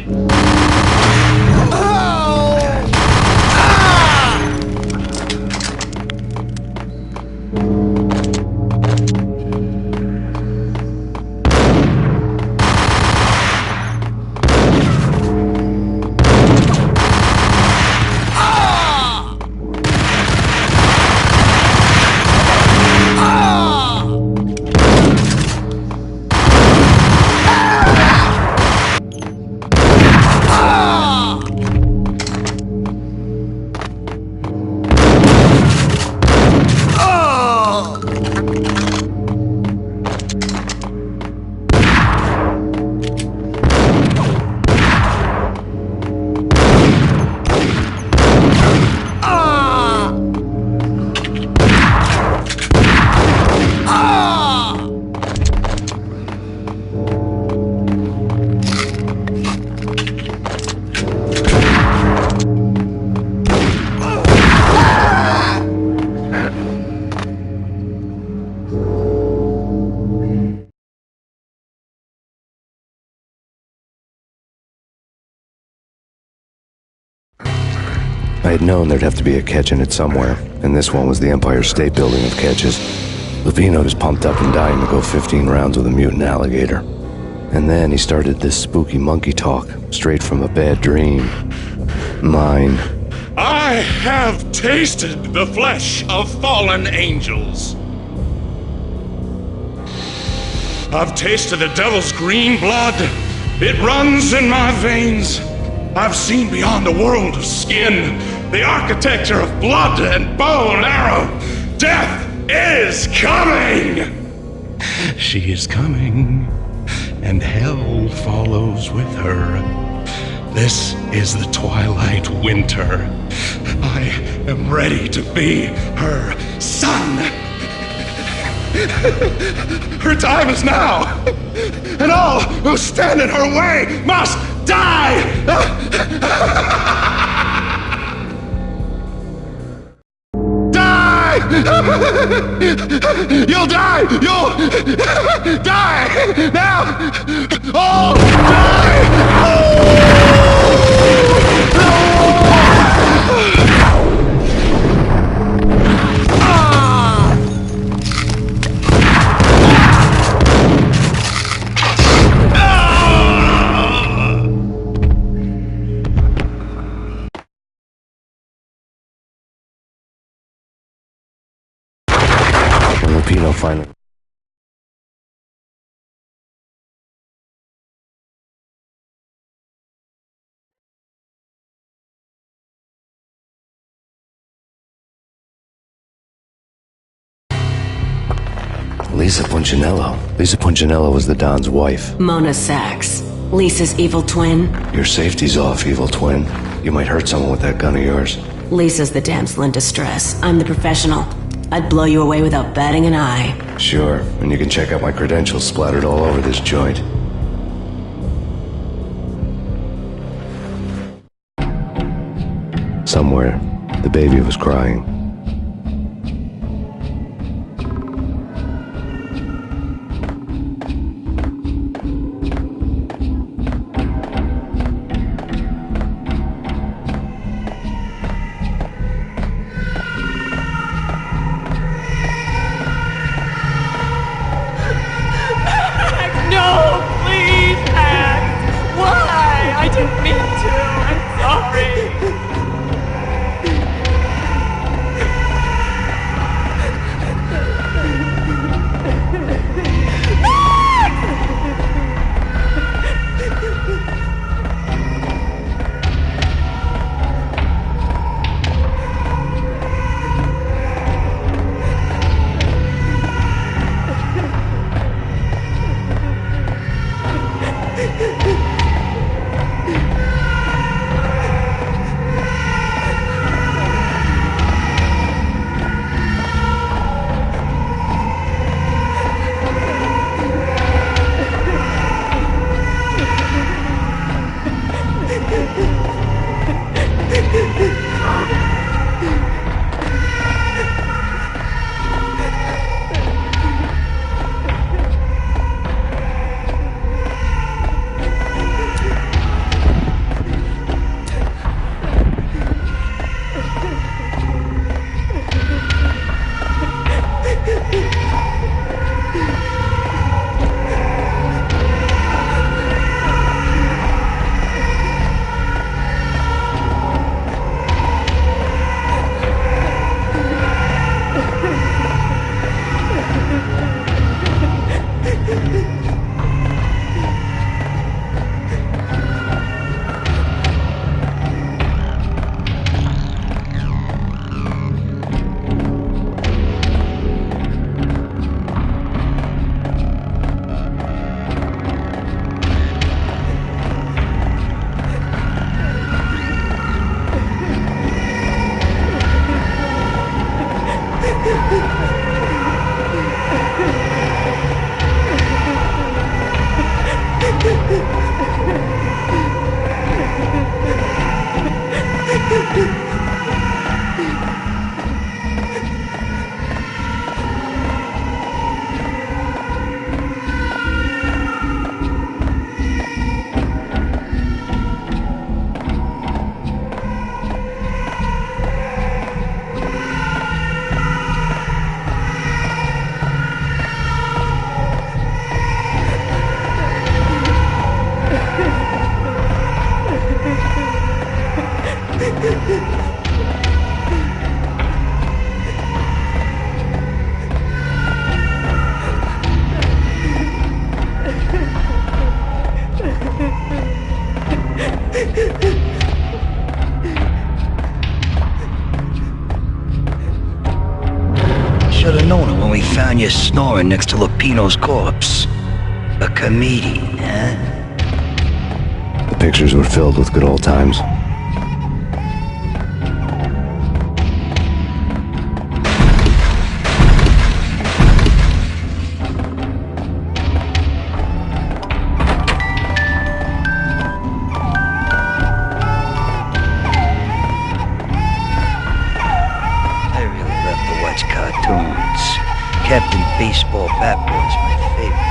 I had known there'd have to be a catch in it somewhere, and this one was the Empire State Building of catches. Lupino was pumped up and dying to go 15 rounds with a mutant alligator. And then he started this spooky monkey talk, straight from a bad dream. Mine. I have tasted the flesh of fallen angels. I've tasted the devil's green blood. It runs in my veins. I've seen beyond the world of skin, the architecture of blood and bow and arrow. Death is coming! She is coming, and hell follows with her. This is the twilight winter. I am ready to be her son. Her time is now, and all who stand in her way must die! Die! You'll die! You'll die! Now! Oh! Die! Lupino finally... Lisa Punchinello. Lisa Punchinello was the Don's wife. Mona Sachs. Lisa's evil twin. Your safety's off, evil twin. You might hurt someone with that gun of yours. Lisa's the damsel in distress. I'm the professional. I'd blow you away without batting an eye. Sure, and you can check out my credentials splattered all over this joint. Somewhere, the baby was crying. No, please, Max! Why? I didn't mean to. I'm sorry. Should've known it when we found you snoring next to Lupino's corpse. A comedian, huh? The pictures were filled with good old times. Captain Baseball Bat Boy's my favorite.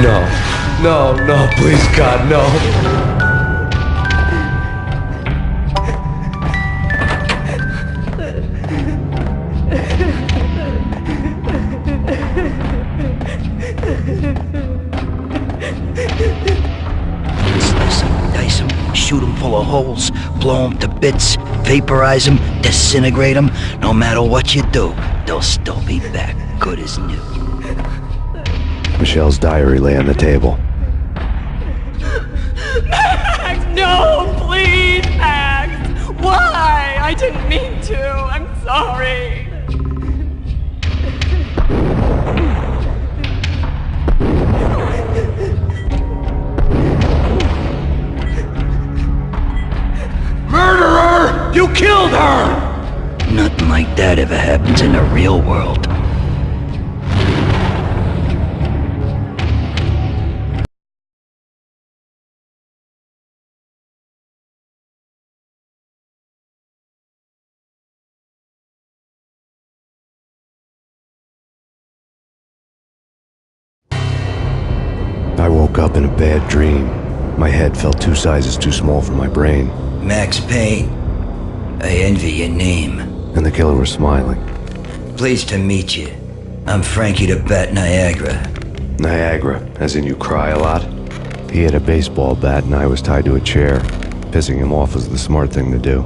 No. No, no, please, God, no. Dice 'em, shoot 'em full of holes, blow 'em to bits, vaporize 'em, disintegrate 'em. No matter what you do, they'll still be back, good as new. Michelle's diary lay on the table. Max, no, please, Max. Why? I didn't mean to. I'm sorry. Murderer! You killed her! Nothing like that ever happens in the real world. I woke up in a bad dream. My head felt 2 sizes too small for my brain. Max Payne. I envy your name. And the killer was smiling. Pleased to meet you. I'm Frankie the Bat Niagara. Niagara, as in you cry a lot? He had a baseball bat and I was tied to a chair. Pissing him off was the smart thing to do.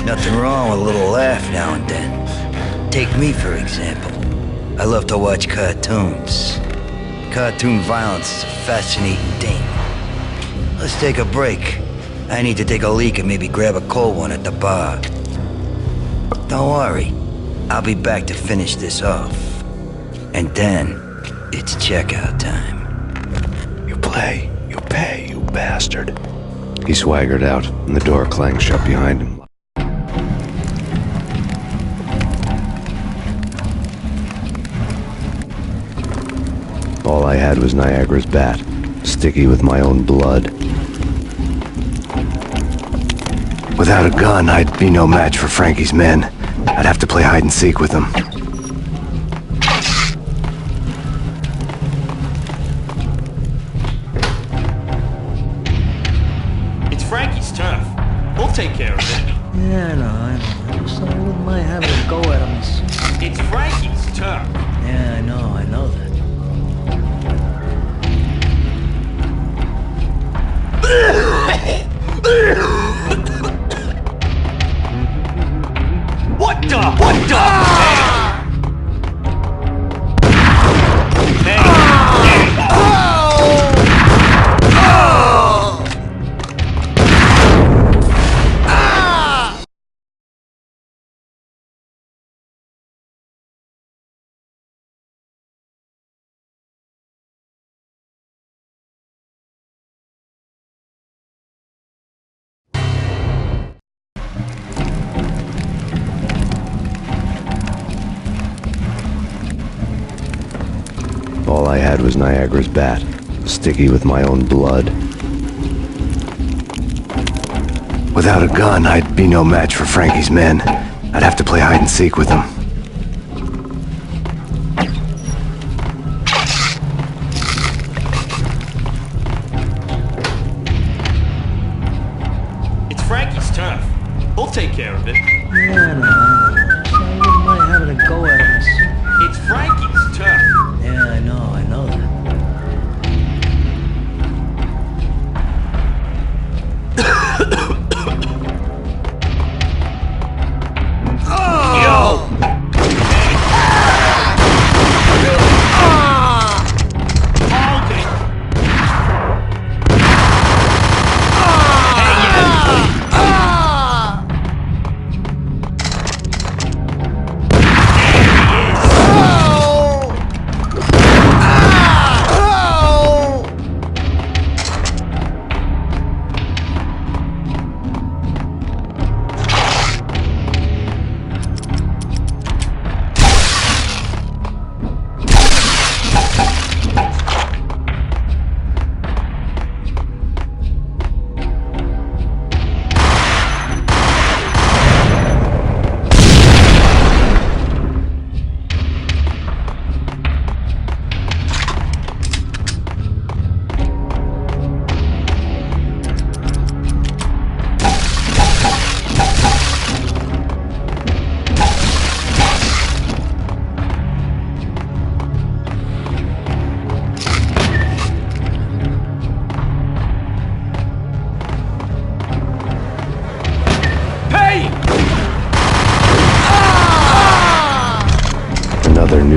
Nothing wrong with a little laugh now and then. Take me, for example. I love to watch cartoons. Cartoon violence is a fascinating thing. Let's take a break. I need to take a leak and maybe grab a cold one at the bar. Don't worry. I'll be back to finish this off. And then, it's checkout time. You play, you pay, you bastard. He swaggered out, and the door clanged shut behind him. All I had was Niagara's bat, sticky with my own blood. Without a gun, I'd be no match for Frankie's men. I'd have to play hide and seek with them. It's Frankie's turf. We'll take care of it. Yeah, I know. I just wouldn't mind having a go at him. It's Frankie's turf. Yeah, I know that. What the? What the? Hey. All I had was Niagara's bat, sticky with my own blood. Without a gun, I'd be no match for Frankie's men. I'd have to play hide and seek with them. It's Frankie's turf. We'll take care of it. Yeah, I know. So I wouldn't mind having a go at him. It's Frankie's turf. Yeah, I know that.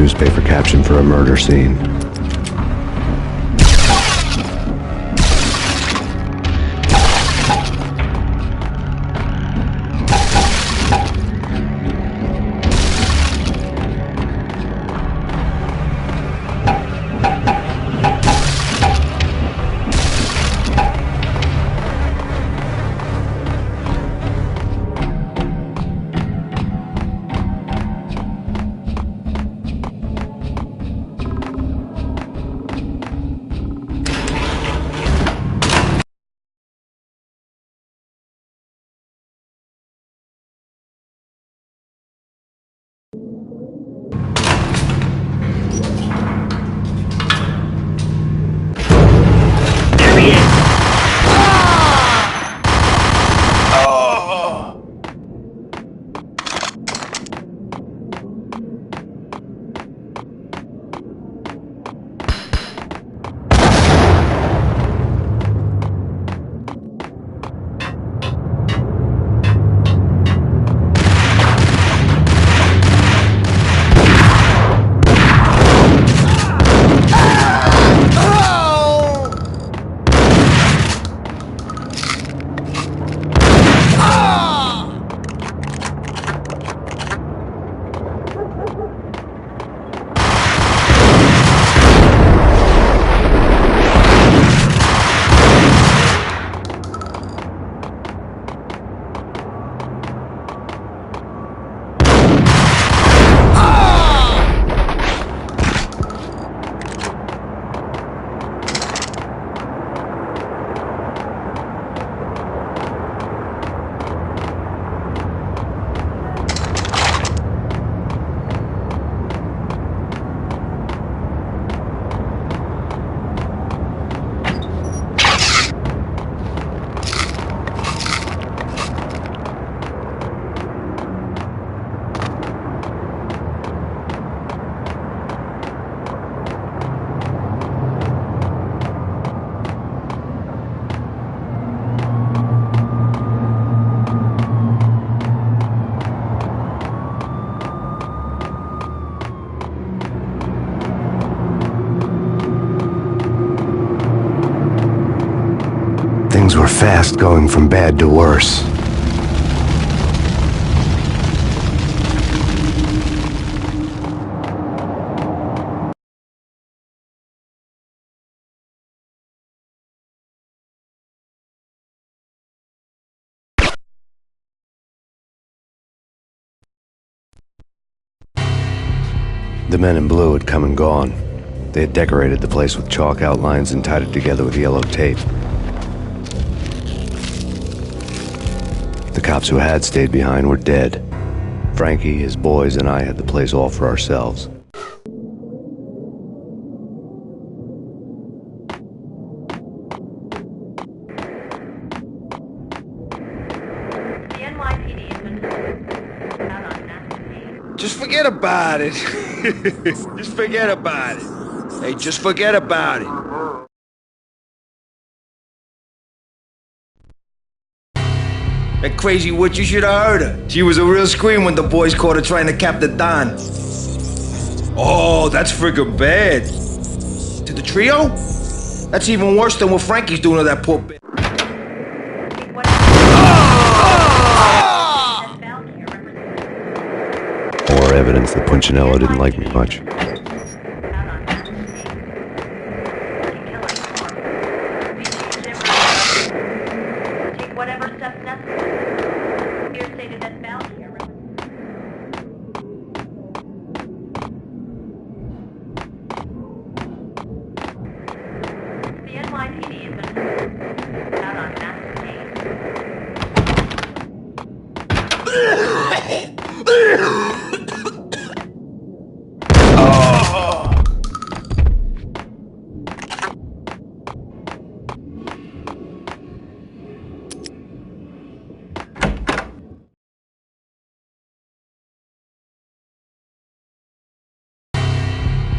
newspaper caption for a murder scene. Things were fast going from bad to worse. The men in blue had come and gone. They had decorated the place with chalk outlines and tied it together with yellow tape. The cops who had stayed behind were dead. Frankie, his boys, and I had the place all for ourselves. Just forget about it. Just forget about it. Hey, just forget about it. That crazy witch, you should have heard her. She was a real scream when the boys caught her trying to cap the Don. Oh, that's friggin' bad. To the trio? That's even worse than what Frankie's doing to that poor bitch. More evidence that Punchinello didn't like me much.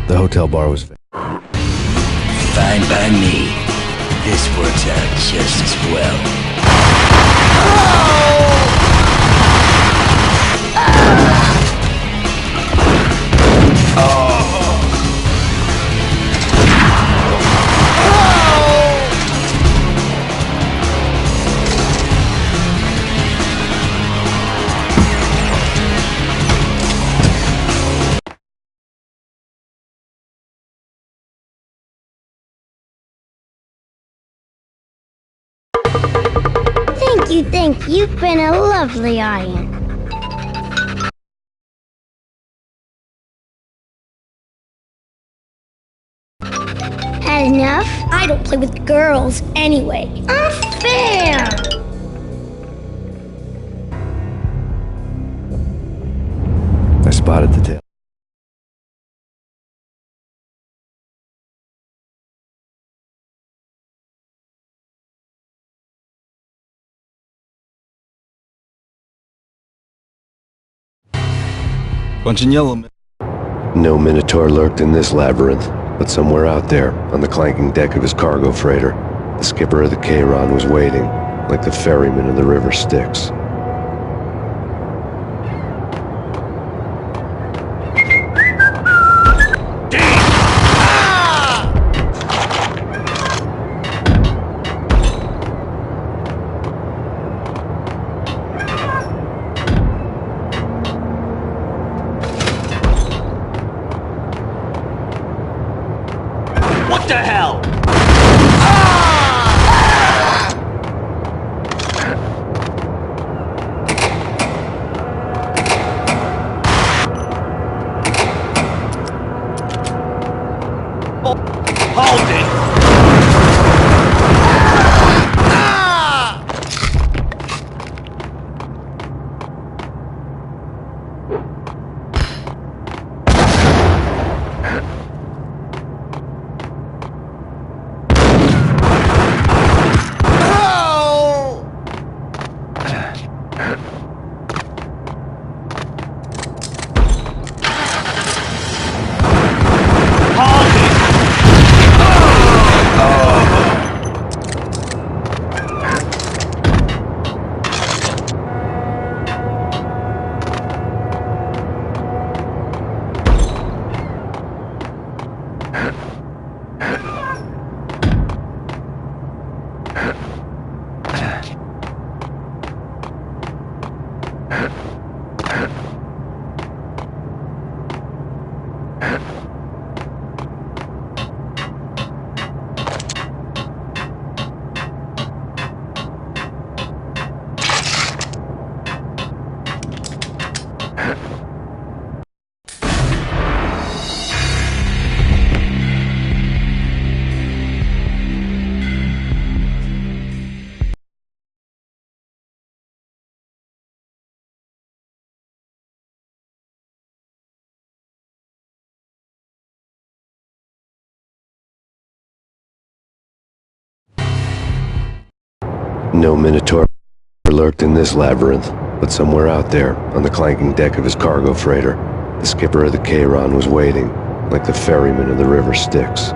The hotel bar was fine by me. This works out just as well. Oh! You think you've been a lovely iron. Had enough? I don't play with girls anyway. Unfair! I spotted the tail. Bunch in yellow. No Minotaur lurked in this labyrinth, but somewhere out there, on the clanking deck of his cargo freighter, the skipper of the Cheiron was waiting, like the ferryman of the river Styx. What the hell? Hold it! No Minotaur lurked in this labyrinth, but somewhere out there, on the clanking deck of his cargo freighter, the skipper of the Cheiron was waiting, like the ferryman of the river Styx.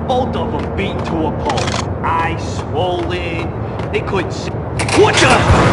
Both of them beat to a pulp. Eyes swollen. They couldn't see. What the?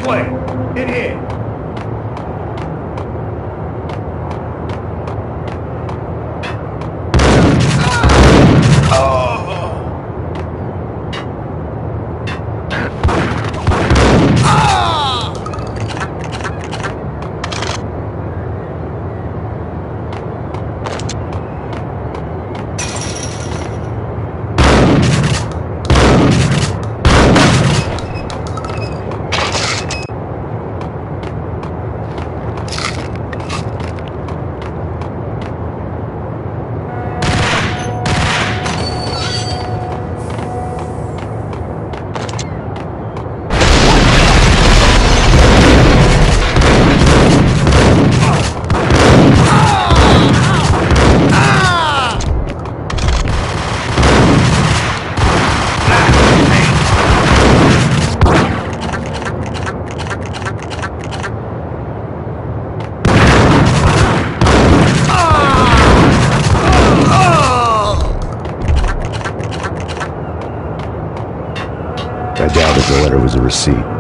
way. In here. I doubted the letter was a receipt.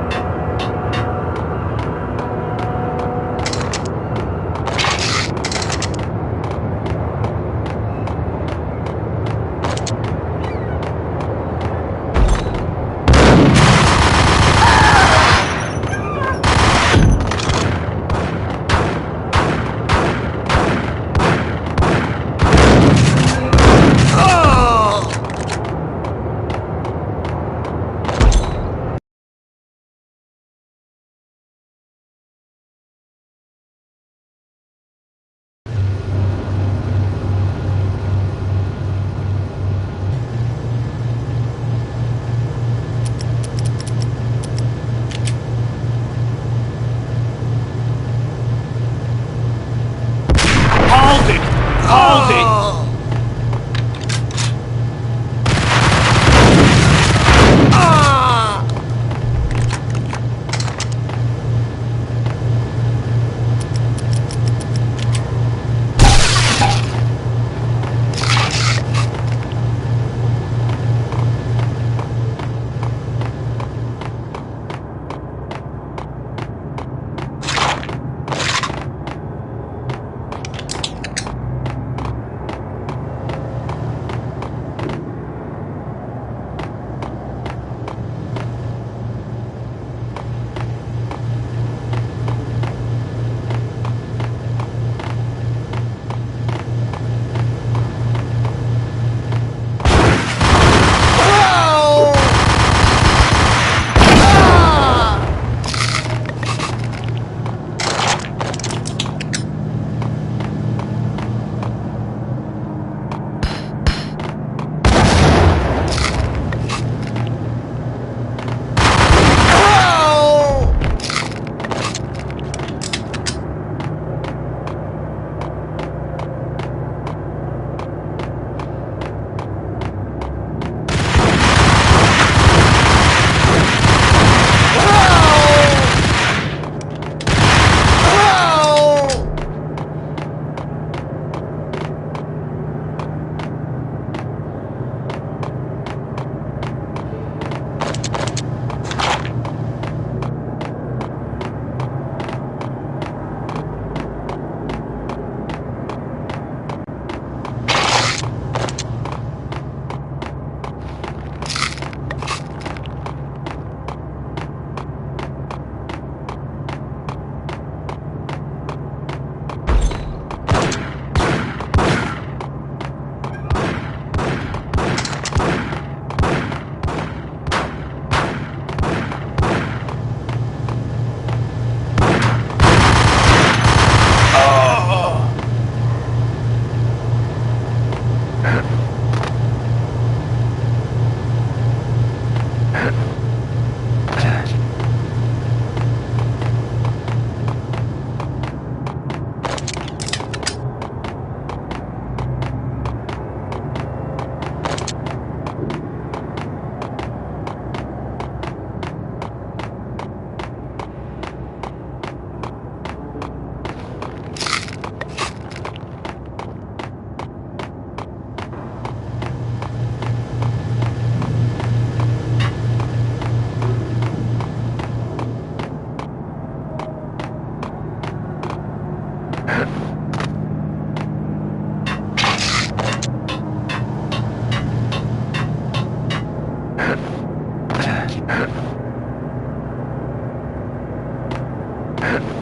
Huh?